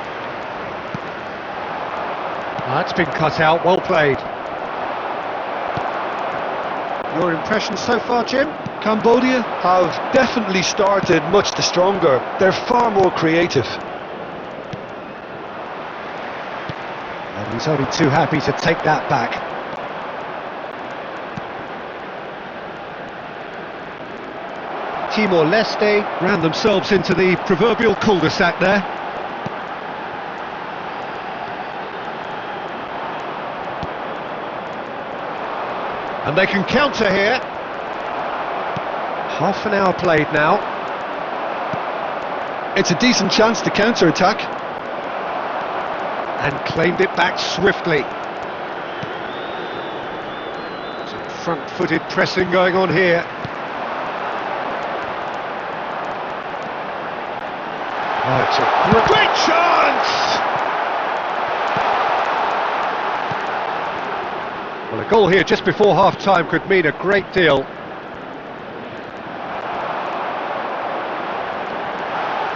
That's been cut out, well played. Your impressions so far, Jim? Cambodia have definitely started much the stronger. They're far more creative. And he's only too happy to take that back. Timor-Leste ran themselves into the proverbial cul-de-sac there. And they can counter here. Half an hour played now. It's a decent chance to counter-attack. And claimed it back swiftly. Some front-footed pressing going on here. Oh, it's a great chance! Well, a goal here just before half-time could mean a great deal.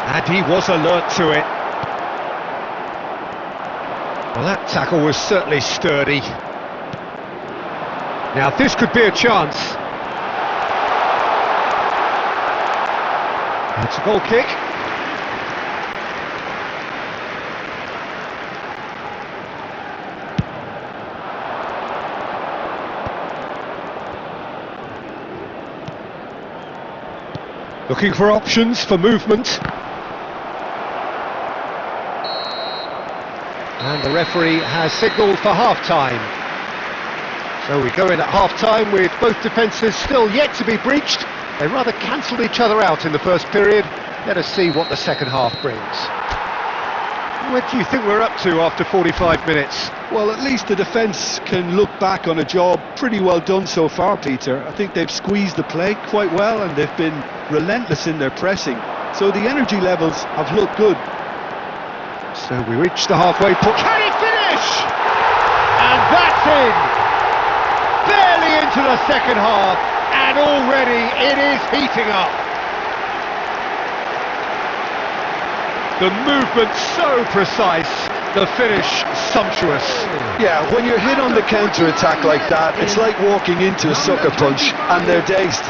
And he was alert to it. Well, that tackle was certainly sturdy. Now, this could be a chance. It's a goal kick. Looking for options for movement. And the referee has signalled for half-time. So we go in at half-time with both defences still yet to be breached. They rather cancelled each other out in the first period. Let us see what the second half brings. What do you think we're up to after 45 minutes? Well, at least the defence can look back on a job pretty well done so far, Peter. I think they've squeezed the play quite well and they've been relentless in their pressing. So the energy levels have looked good. So we reach the halfway point. Can he finish? And that's in! Barely into the second half, and already it is heating up. The movement so precise, the finish sumptuous. Yeah, when you're hit on the counter-attack like that, it's like walking into a sucker punch, and they're dazed.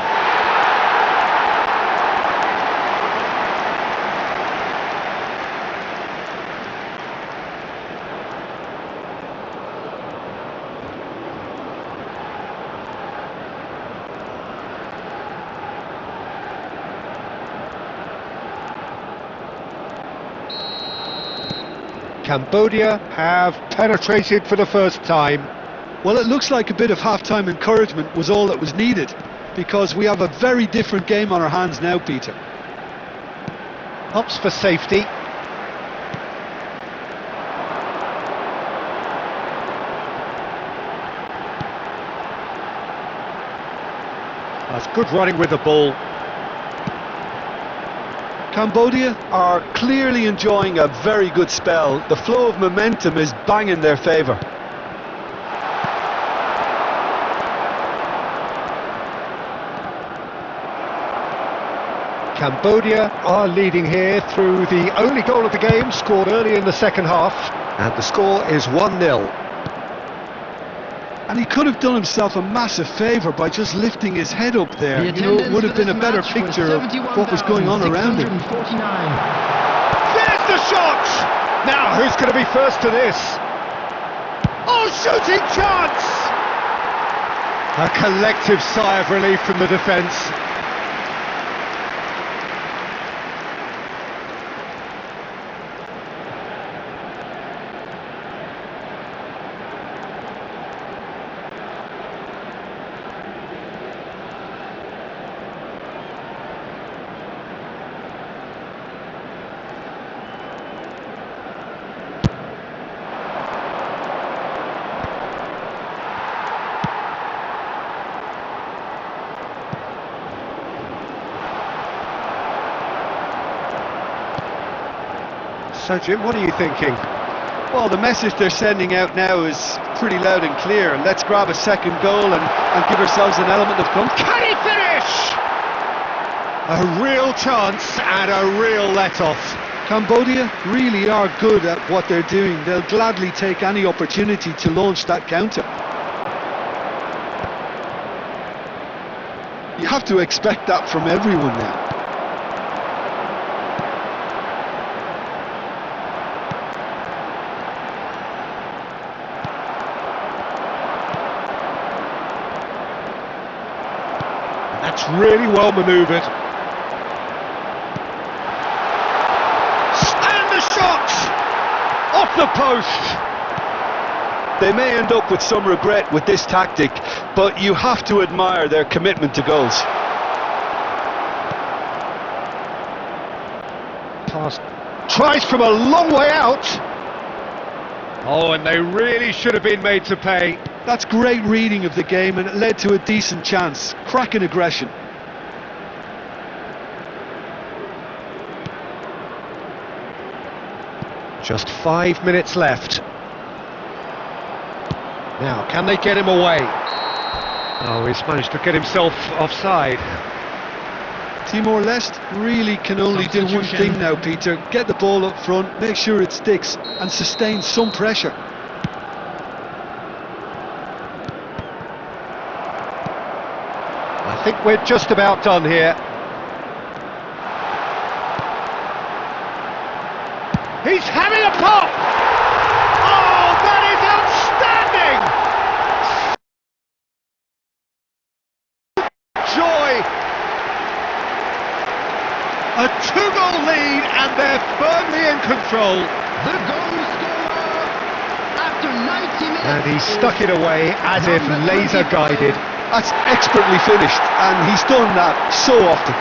Cambodia have penetrated for the first time. Well, it looks like a bit of half-time encouragement was all that was needed, because we have a very different game on our hands now, Peter. Opts for safety. That's good running with the ball. Cambodia are clearly enjoying a very good spell. The flow of momentum is bang in their favour. Cambodia are leading here through the only goal of the game, scored early in the second half, and the score is 1-0. And he could have done himself a massive favour by just lifting his head up there. You know, it would have been a better picture of what was going on around him. There's the shot! Now, who's going to be first to this? Oh, shooting chance! A collective sigh of relief from the defence. So, Jim, what are you thinking? Well, the message they're sending out now is pretty loud and clear. Let's grab a second goal and give ourselves an element of comfort. Can he finish? A real chance and a real let-off. Cambodia really are good at what they're doing. They'll gladly take any opportunity to launch that counter. You have to expect that from everyone now. That's really well manoeuvred. And the shot! Off the post! They may end up with some regret with this tactic, but you have to admire their commitment to goals. Pass. Tries from a long way out. Oh, and they really should have been made to pay. That's great reading of the game, and it led to a decent chance. Cracking aggression. Just 5 minutes left. Now, can they get him away? Oh, he's managed to get himself offside. Timor-Leste really can only do one thing now, Peter. Get the ball up front, make sure it sticks, and sustain some pressure. I think we're just about done here. He's having a pop! Oh, that is outstanding! Joy! A two-goal lead and they're firmly in control. The goal scorer after 90 minutes. And he stuck it away as if laser-guided. That's expertly finished, and he's done that so often.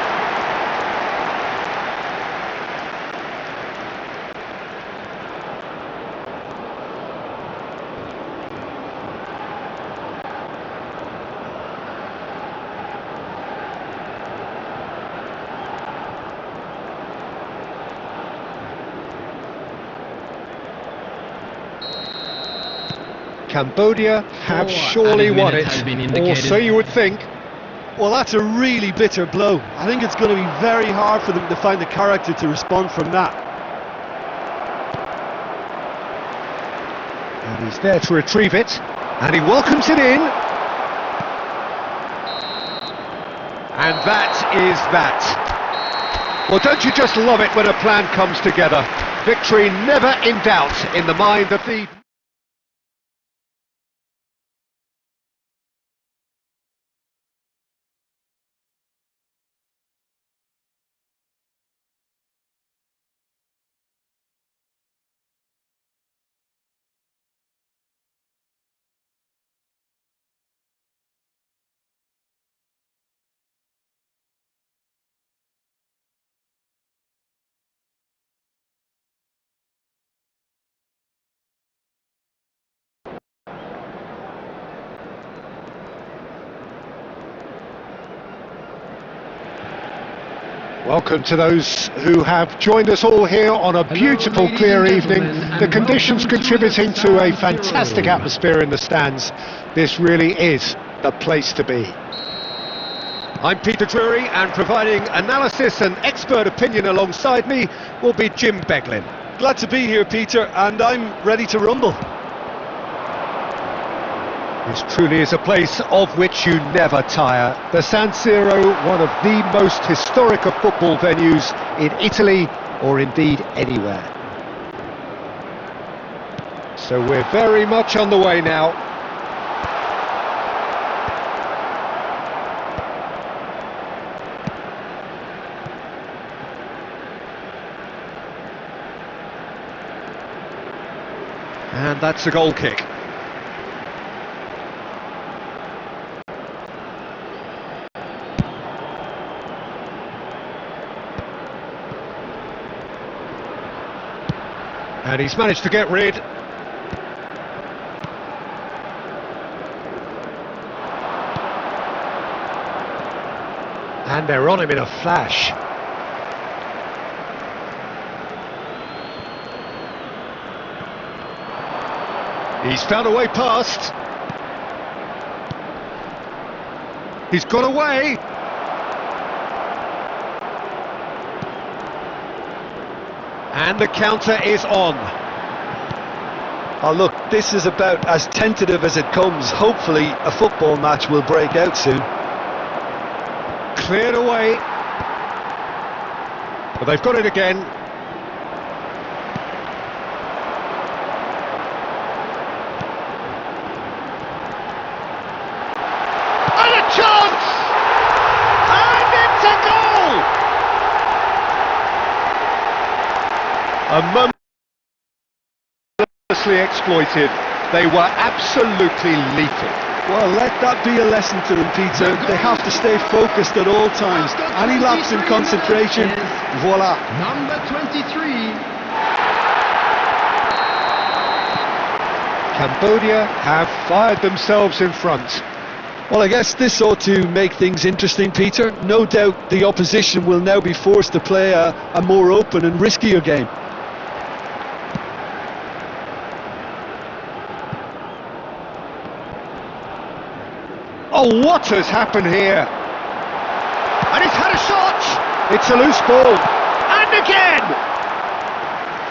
Cambodia have surely won it, or so you would think. Well, that's a really bitter blow. I think it's going to be very hard for them to find the character to respond from that. And he's there to retrieve it, and he welcomes it in. And that is that. Well, don't you just love it when a plan comes together? Victory never in doubt in the mind of the... Welcome to those who have joined us all here on a beautiful, clear evening. The conditions contributing to a fantastic atmosphere in the stands. This really is the place to be. I'm Peter Drury, and providing analysis and expert opinion alongside me will be Jim Beglin. Glad to be here, Peter, and I'm ready to rumble. This truly is a place of which you never tire. The San Siro, one of the most historic of football venues in Italy, or indeed anywhere. So we're very much on the way now. And that's a goal kick. And he's managed to get rid. And they're on him in a flash. He's found a way past. He's got away. And the counter is on. Oh look, this is about as tentative as it comes. Hopefully a football match will break out soon. Cleared away. But they've got it again. And a chance! And it's a goal! A momentously exploited. They were absolutely lethal. Well, let that be a lesson to them, Peter. They have to stay focused at all times. Any lapse in concentration, voila. Number 23. Cambodia have fired themselves in front. Well, I guess this ought to make things interesting, Peter. No doubt the opposition will now be forced to play a more open and riskier game. Oh, what has happened here? And he's had a shot! It's a loose ball. And again!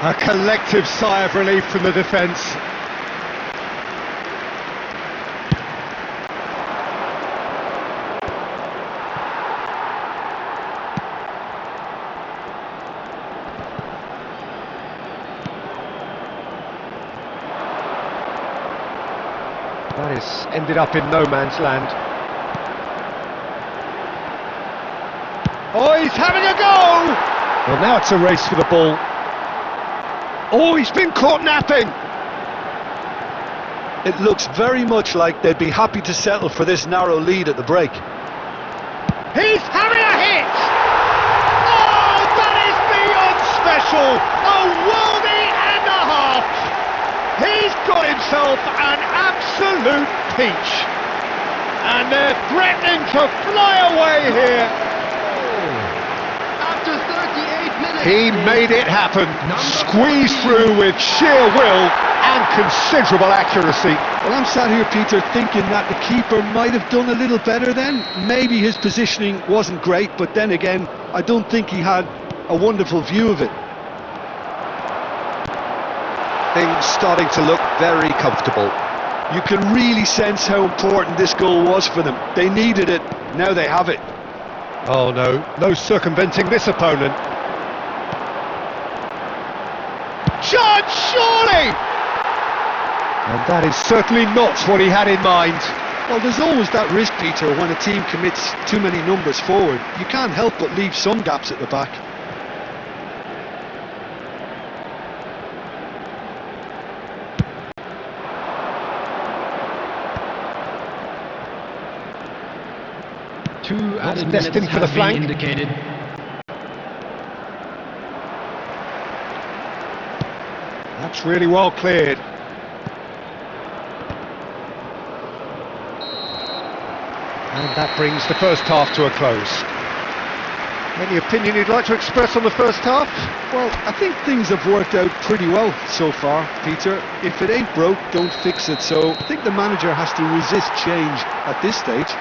A collective sigh of relief from the defence. That has ended up in no man's land. Oh, he's having a go! Well, now it's a race for the ball. Oh, he's been caught napping! It looks very much like they'd be happy to settle for this narrow lead at the break. He's having a hit! Oh, that is beyond special! A worldie and a half! He's got himself an absolute peach. And they're threatening to fly away here. After 38 minutes. He made it happen. Squeezed through with sheer will and considerable accuracy. Well, I'm sat here, Peter, thinking that the keeper might have done a little better then. Maybe his positioning wasn't great, but then again, I don't think he had a wonderful view of it. Things starting to look very comfortable. You can really sense how important this goal was for them. They needed it, now they have it. Oh no, no circumventing this opponent. Shot, surely! And that is certainly not what he had in mind. Well, there's always that risk, Peter, when a team commits too many numbers forward. You can't help but leave some gaps at the back. Two added destined minutes for the have flank. been indicated. That's really well cleared. And that brings the first half to a close. Any opinion you'd like to express on the first half? Well, I think things have worked out pretty well so far, Peter. If it ain't broke, don't fix it. So I think the manager has to resist change at this stage.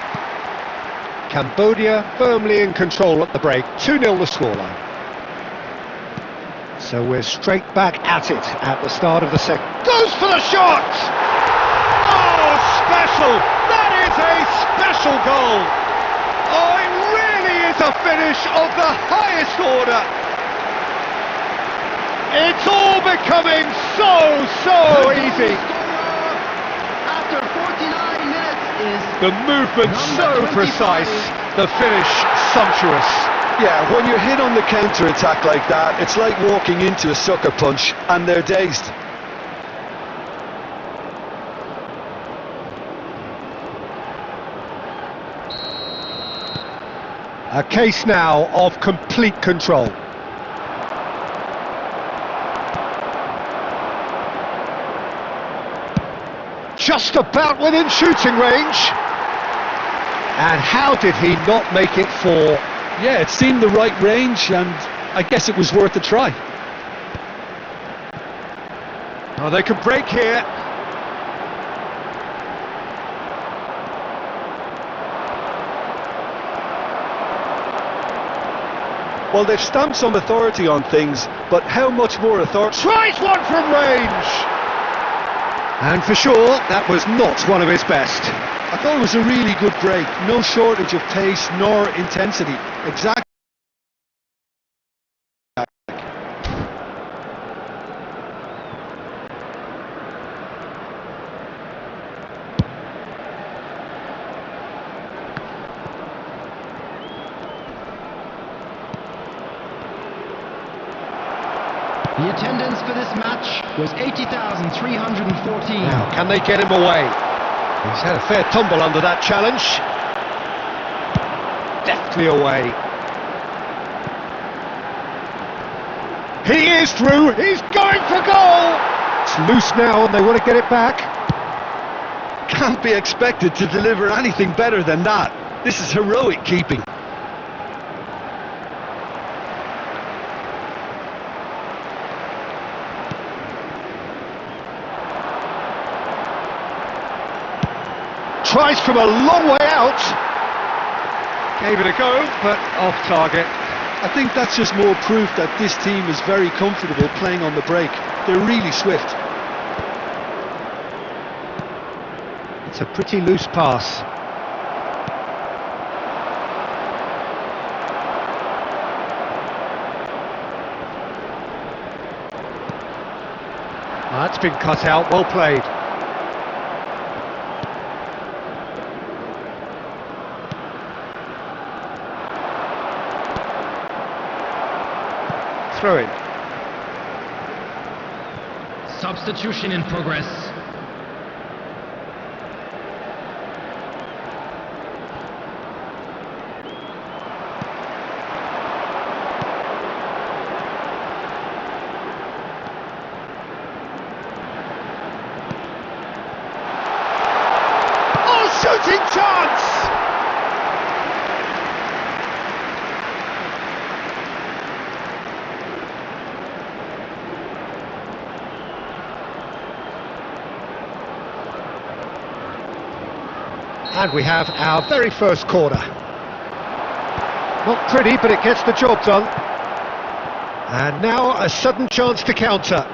Cambodia firmly in control at the break, 2-0 the scoreline. So we're straight back at it at the start of the second. Goes for the shot! Oh, special! That is a special goal! Oh, it really is a finish of the highest order! It's all becoming so easy! After 49 minutes is The movement so precise, the finish sumptuous. Yeah, when you're hit on the counter-attack like that, it's like walking into a sucker punch, and they're dazed. A case now of complete control. Just about within shooting range. And how did he not make it four? Yeah, it seemed the right range, and I guess it was worth a try. Oh, they could break here. Well, they've stamped some authority on things, but how much more authority? Tries one from range. And for sure, that was not one of his best. I thought it was a really good break. No shortage of pace nor intensity. Exactly. the attendance for this match was 80,314. Now, can they get him away? He's had a fair tumble under that challenge. Deftly away. He is through, he's going for goal! It's loose now and they want to get it back. Can't be expected to deliver anything better than that. This is heroic keeping. Tries from a long way out. Gave it a go, but off target. I think that's just more proof that this team is very comfortable playing on the break. They're really swift. It's a pretty loose pass. That's been cut out, well played. Throw in. Substitution in progress. Oh, shooting chance! And we have our very first corner. Not pretty, but it gets the job done. And now a sudden chance to counter.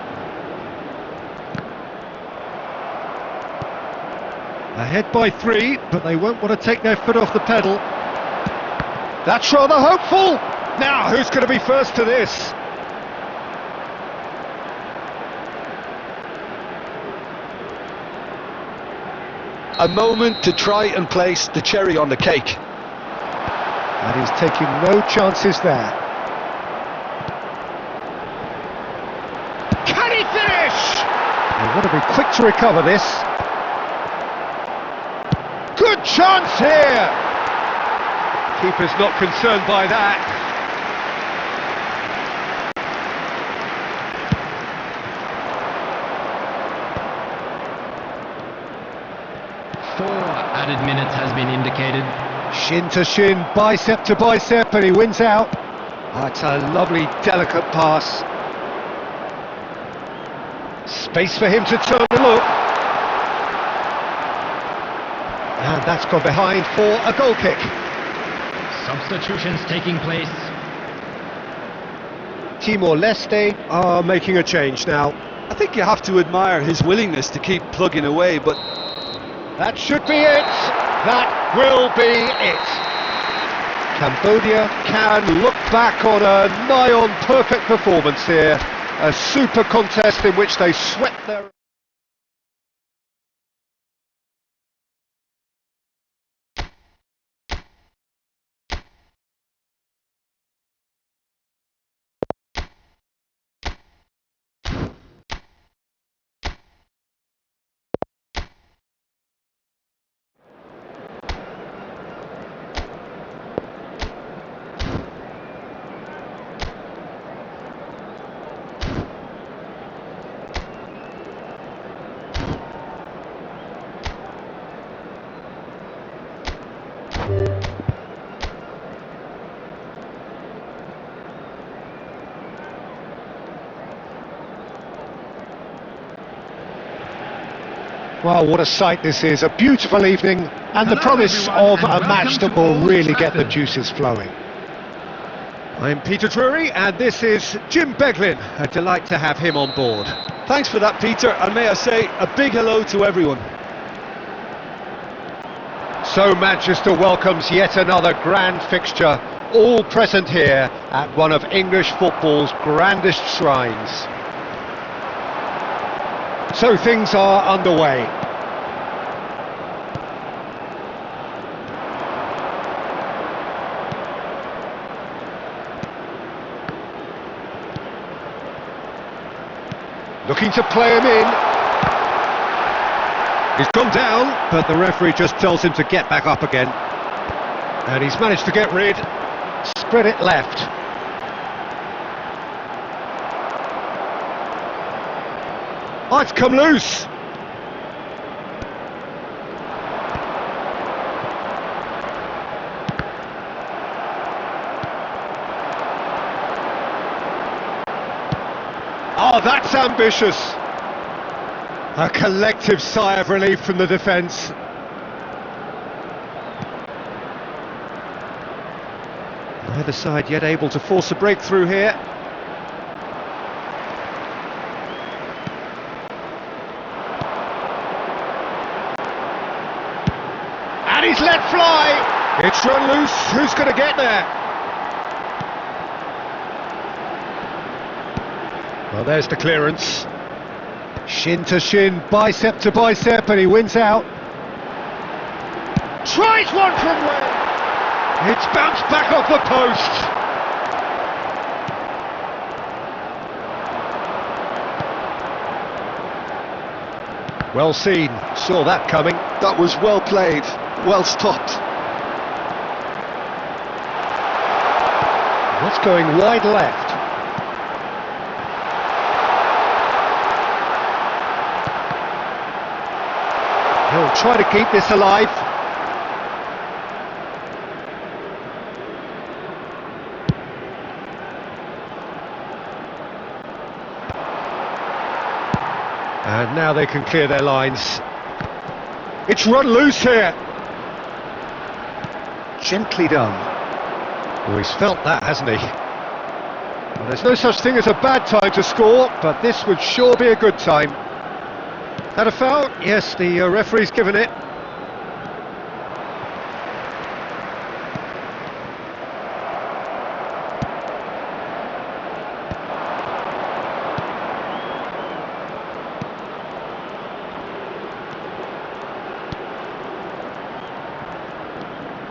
Ahead by 3, but they won't want to take their foot off the pedal. That's rather hopeful. Now, who's going to be first to this? A moment to try and place the cherry on the cake. And he's taking no chances there. Can he finish? They want to be quick to recover this. Good chance here. Keeper's not concerned by that. Added minutes has been indicated. Shin to shin, bicep to bicep, and he wins out. Oh, it's a lovely, delicate pass. Space for him to turn and look. And that's gone behind for a goal kick. Substitutions taking place. Timor-Leste are making a change now. I think you have to admire his willingness to keep plugging away, but That should be it. That will be it. Cambodia can look back on a nigh-on perfect performance here. A super contest in which they swept their... Well, what a sight this is, a beautiful evening, and the promise of a match that will really get the juices flowing. I'm Peter Drury, and this is Jim Beglin. A delight to have him on board. thanks for that, Peter, and may I say a big hello to everyone. So Manchester welcomes yet another grand fixture, all present here at one of English football's grandest shrines. So things are underway. Looking to play him in. He's gone down, but the referee just tells him to get back up again. And he's managed to get rid, spread it left. Oh, it's come loose. Oh, that's ambitious. A collective sigh of relief from the defence. Neither side yet able to force a breakthrough here. And he's let fly. It's run loose. Who's going to get there? Well, there's the clearance. Shin to shin, bicep to bicep, and he wins out. Tries one from where? It's bounced back off the post. Well seen, saw that coming. That was well played, well stopped. That's going wide left. He'll try to keep this alive. And now they can clear their lines. It's run loose here. Gently done. Oh, he's felt that, hasn't he? Well, there's no such thing as a bad time to score, but this would sure be a good time. That a foul? Yes, the referee's given it.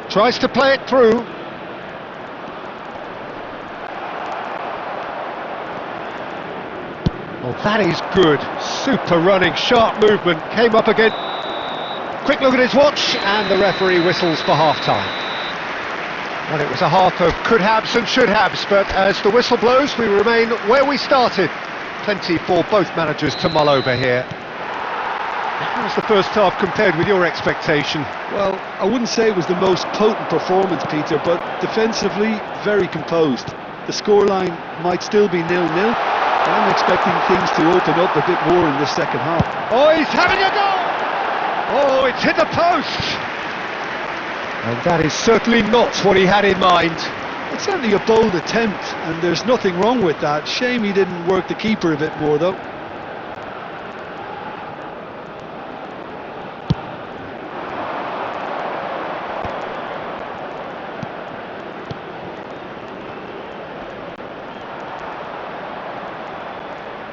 Tries to play it through. Oh, that is good. Super running, sharp movement. Came up again. Quick look at his watch, and the referee whistles for half-time. Well, it was a half of could-haves and should-haves, but as the whistle blows, we remain where we started. Plenty for both managers to mull over here. How was the first half compared with your expectation? Well, I wouldn't say it was the most potent performance, Peter, but defensively, very composed. the scoreline might still be 0-0. I'm expecting things to open up a bit more in this second half. Oh, he's having a go! Oh, it's hit the post! And that is certainly not what he had in mind. It's certainly a bold attempt, and there's nothing wrong with that. Shame he didn't work the keeper a bit more, though.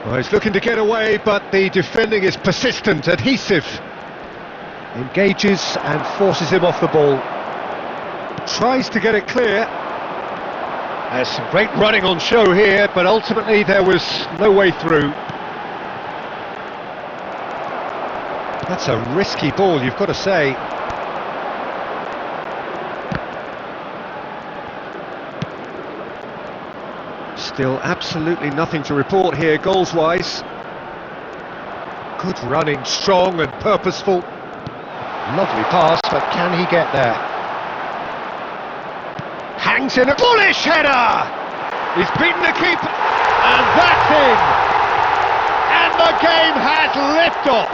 Well, he's looking to get away, but the defending is persistent, adhesive. Engages and forces him off the ball. Tries to get it clear. There's some great running on show here, but ultimately there was no way through. That's a risky ball, you've got to say. Still absolutely nothing to report here, goals-wise. Good running, strong and purposeful. Lovely pass, but can he get there? Hangs in a bullish header! He's beaten the keeper, and that's in! And the game has liftoff!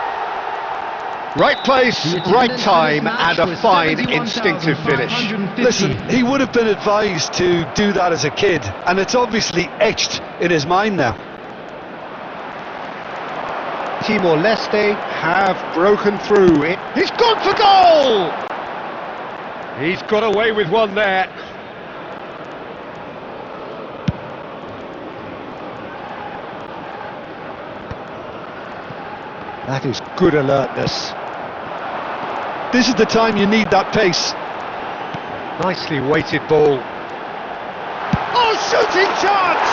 Right place, right time, and a fine instinctive finish. Listen, he would have been advised to do that as a kid, and it's obviously etched in his mind now. Timor-Leste have broken through it. He's gone for goal! He's got away with one there. That is good alertness. This is the time you need that pace. Nicely weighted ball. Oh, shooting chance!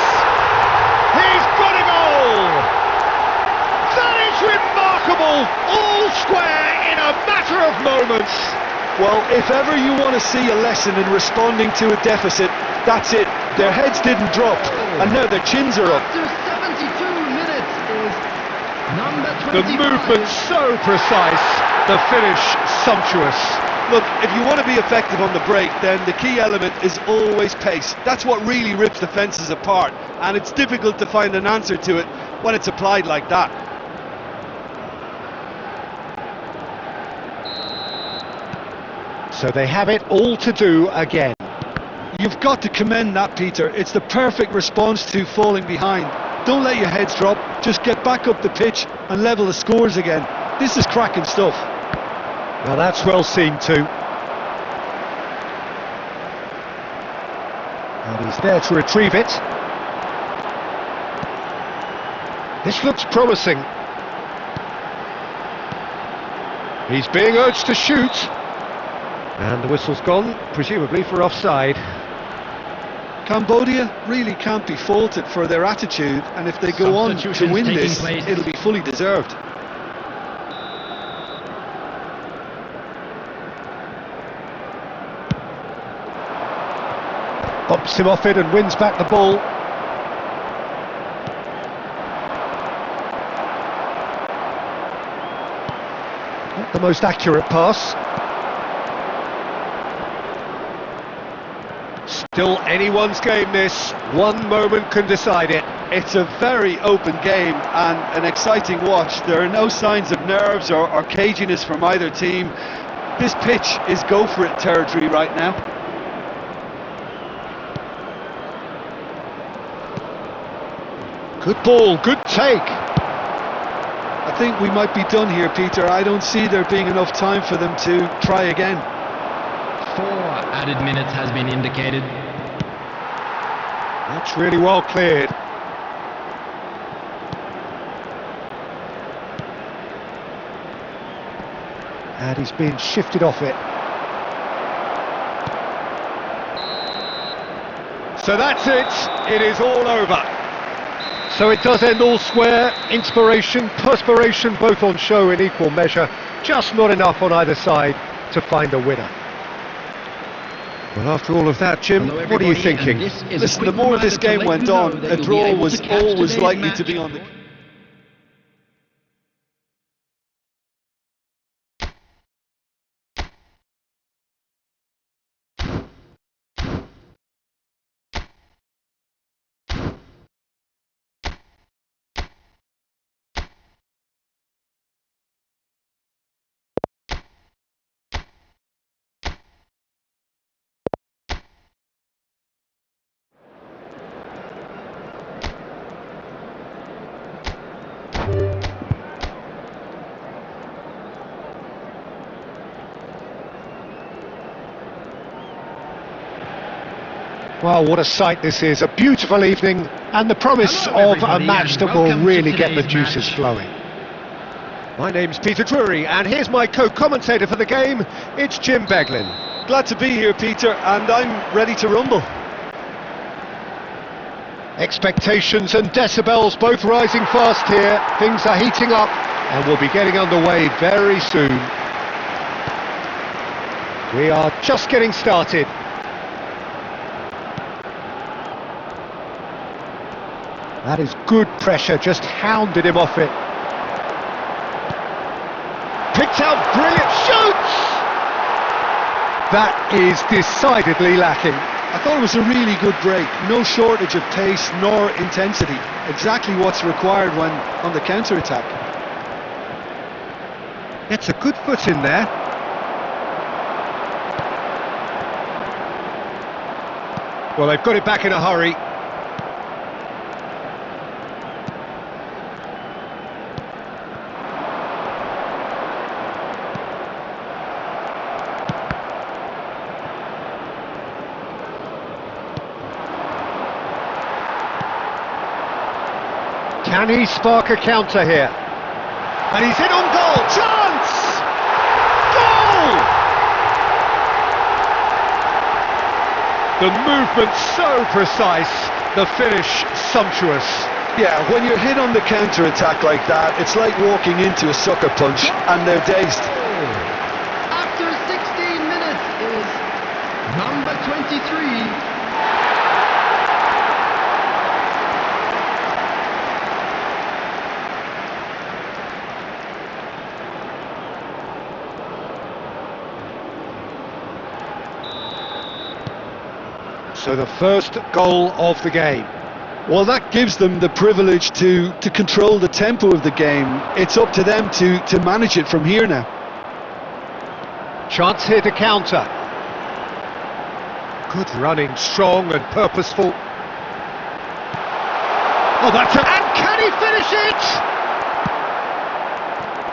He's got a goal! That is remarkable! All square in a matter of moments. Well, if ever you want to see a lesson in responding to a deficit, that's it. Their heads didn't drop, and now their chins are up. After 72 minutes is number 25. The movement so precise, the finish sumptuous. Look, if you want to be effective on the break, then the key element is always pace. That's what really rips defences apart, and it's difficult to find an answer to it when it's applied like that. So they have it all to do again. You've got to commend that, Peter. It's the perfect response to falling behind. Don't let your heads drop, just get back up the pitch and level the scores again. This is cracking stuff. Well, that's well seen too. And he's there to retrieve it. This looks promising. He's being urged to shoot. And the whistle's gone, presumably for offside. Cambodia really can't be faulted for their attitude, and if they go on to win this, it'll be fully deserved. Bumps him off it and wins back the ball. Not the most accurate pass. Still anyone's game this, one moment can decide it. It's a very open game and an exciting watch. There are no signs of nerves or caginess from either team. This pitch is go-for-it territory right now. Good ball, good take. I think we might be done here, Peter. I don't see there being enough time for them to try again. 4 added minutes has been indicated. That's really well cleared. And he's being shifted off it. So that's it. It is all over. So it does end all square. Inspiration, perspiration, both on show in equal measure. Just not enough on either side to find a winner. Well, after all of that, Jim, what are you thinking? Listen, the more this game went on, a draw was always likely to be on the... Well, what a sight this is, a beautiful evening, and the promise Hello, of a everybody, match and that will welcome to really get the today's juices match. flowing. My name's Peter Drury, and here's my co-commentator for the game, it's Jim Beglin. Glad to be here, Peter, and I'm ready to rumble. Expectations and decibels both rising fast here, things are heating up, and we'll be getting underway very soon. We are just getting started. That is good pressure, just hounded him off it. Picked out, brilliant, shoots! That is decidedly lacking. I thought it was a really good break, no shortage of pace nor intensity. Exactly what's required when on the counter-attack. Gets a good foot in there. Well, they've got it back in a hurry. Can he spark a counter here? And he's in on goal! Chance! Goal! The movement so precise, the finish sumptuous. Yeah, when you're hit on the counter-attack like that, it's like walking into a sucker punch and they're dazed. After 16 minutes is number 23. So the first goal of the game. Well, that gives them the privilege to control the tempo of the game. It's up to them to manage it from here now. Chance here to counter. Good running, strong and purposeful. Oh, that's a... And can he finish it?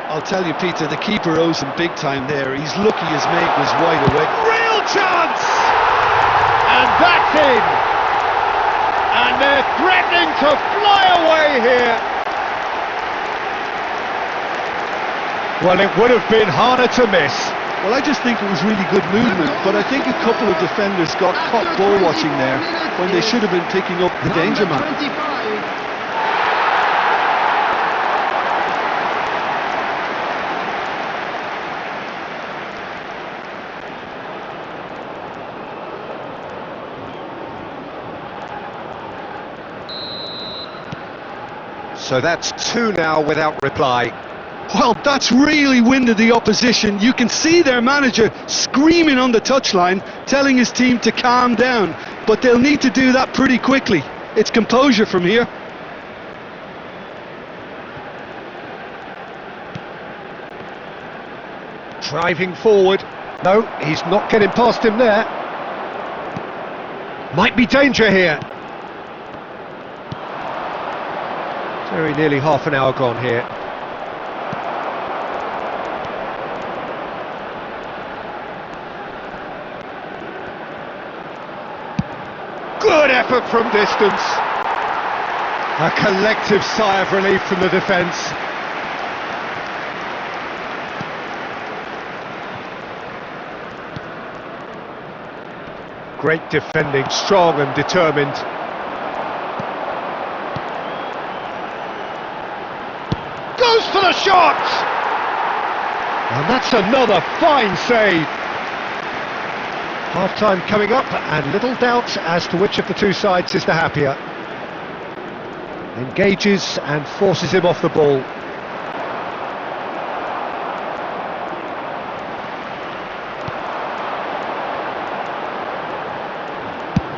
I'll tell you, Peter, the keeper owes him big time there. He's lucky his mate was wide awake. Real chance! And that's in! And they're threatening to fly away here! Well, it would have been harder to miss. Well, I just think it was really good movement, but I think a couple of defenders got caught ball watching there when they should have been picking up the danger man. 25. So that's two now without reply. Well, that's really winded the opposition. You can see their manager screaming on the touchline, telling his team to calm down, but they'll need to do that pretty quickly. It's composure from here. Driving forward. No, he's not getting past him there. Might be danger here. Very nearly half an hour gone here. Good effort from distance. A collective sigh of relief from the defence. Great defending, strong and determined. Goes for the shot! And that's another fine save. Half-time coming up, and little doubt as to which of the two sides is the happier. Engages and forces him off the ball.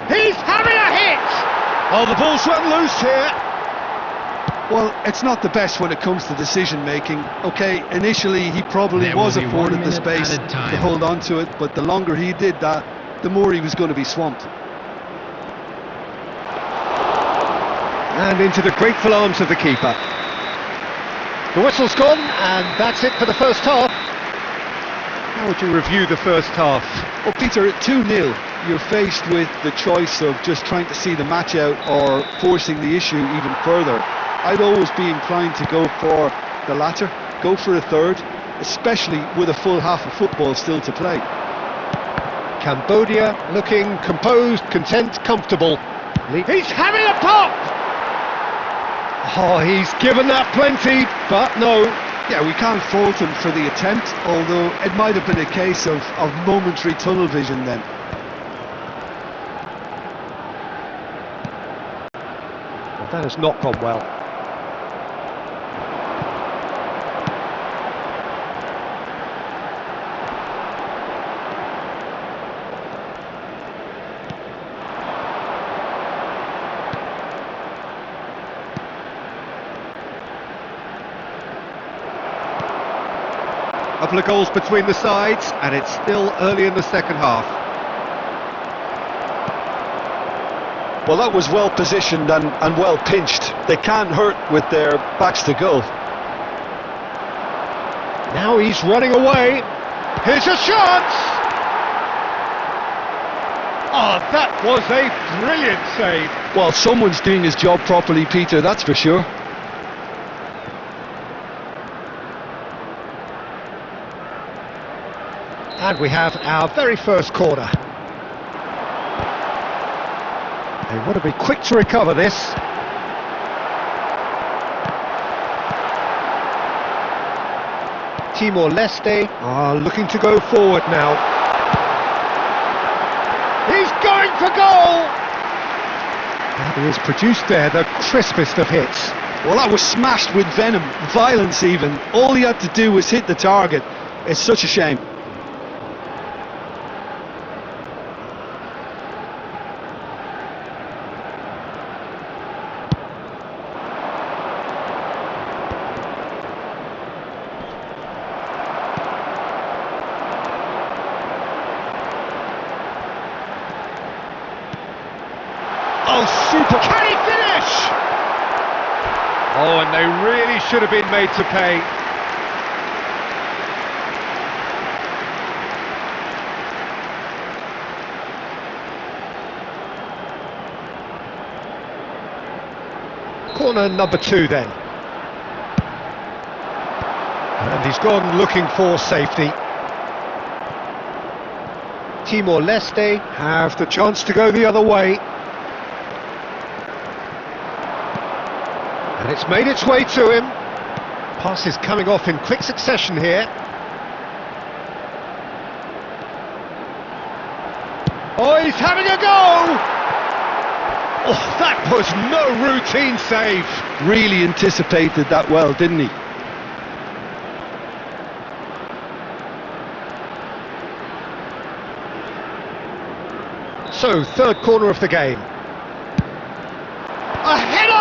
He's having a hit! Oh, the ball's run loose here. Well, it's not the best when it comes to decision making. Okay, initially he probably There will was be afforded 1 the minute space added time. to hold on to it, but the longer he did that, the more he was going to be swamped. And into the grateful arms of the keeper. The whistle's gone, and that's it for the first half. How would you review the first half? Well, Peter, at 2-0, you're faced with the choice of just trying to see the match out or forcing the issue even further, I'd always be inclined to go for the latter, go for a third, especially with a full half of football still to play. Cambodia looking composed, content, comfortable. He's having a pop! Oh, he's given that plenty, but no. Yeah, we can't fault him for the attempt, although it might have been a case of momentary tunnel vision then. Well, that has not gone well. A couple of goals between the sides, and it's still early in the second half. Well, that was well positioned and well pinched. They can't hurt with their backs to goal. Now he's running away. Here's a chance! Oh, that was a brilliant save. Well, someone's doing his job properly, Peter, that's for sure. And we have our very first corner. They want to be quick to recover this. Timor-Leste are looking to go forward now. He's going for goal! And he has produced there the crispest of hits. Well, that was smashed with venom, violence even. All he had to do was hit the target. It's such a shame. Oh, super! Can he finish? Oh, and they really should have been made to pay. Corner number 2 then. And he's gone looking for safety. Timor-Leste have the chance to go the other way. And it's made its way to him. Pass is coming off in quick succession here. Oh, he's having a go! Oh, that was no routine save. Really anticipated that well, didn't he? So, third corner of the game. A header!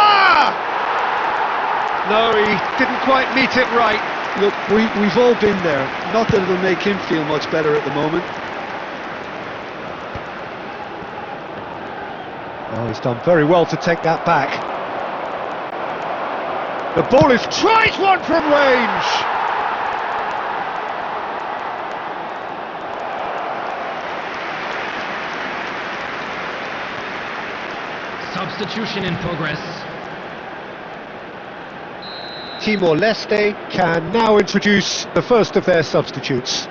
No, he didn't quite meet it right. Look, we've all been there. Not that it'll make him feel much better at the moment. Oh, he's done very well to take that back. The ball is tries one from range. Substitution in progress. Timor-Leste can now introduce the first of their substitutes.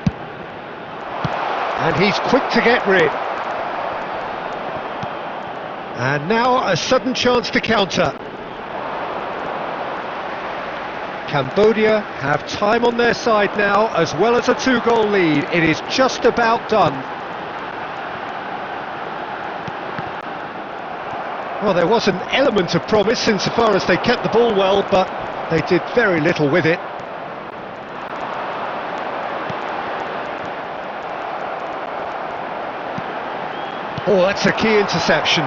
And he's quick to get rid. And now a sudden chance to counter. Cambodia have time on their side now, as well as a 2-goal lead. It is just about done. Well, there was an element of promise insofar as they kept the ball well, but they did very little with it. Oh, that's a key interception.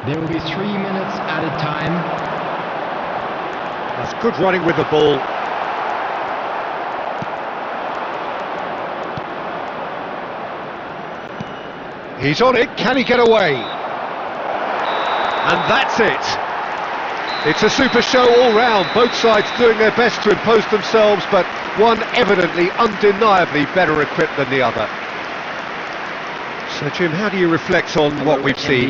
There will be 3 minutes added time. That's good running with the ball. He's on it, can he get away? And that's it. It's a super show all round, both sides doing their best to impose themselves, but one evidently, undeniably better equipped than the other. So Jim, how do you reflect on what we've seen?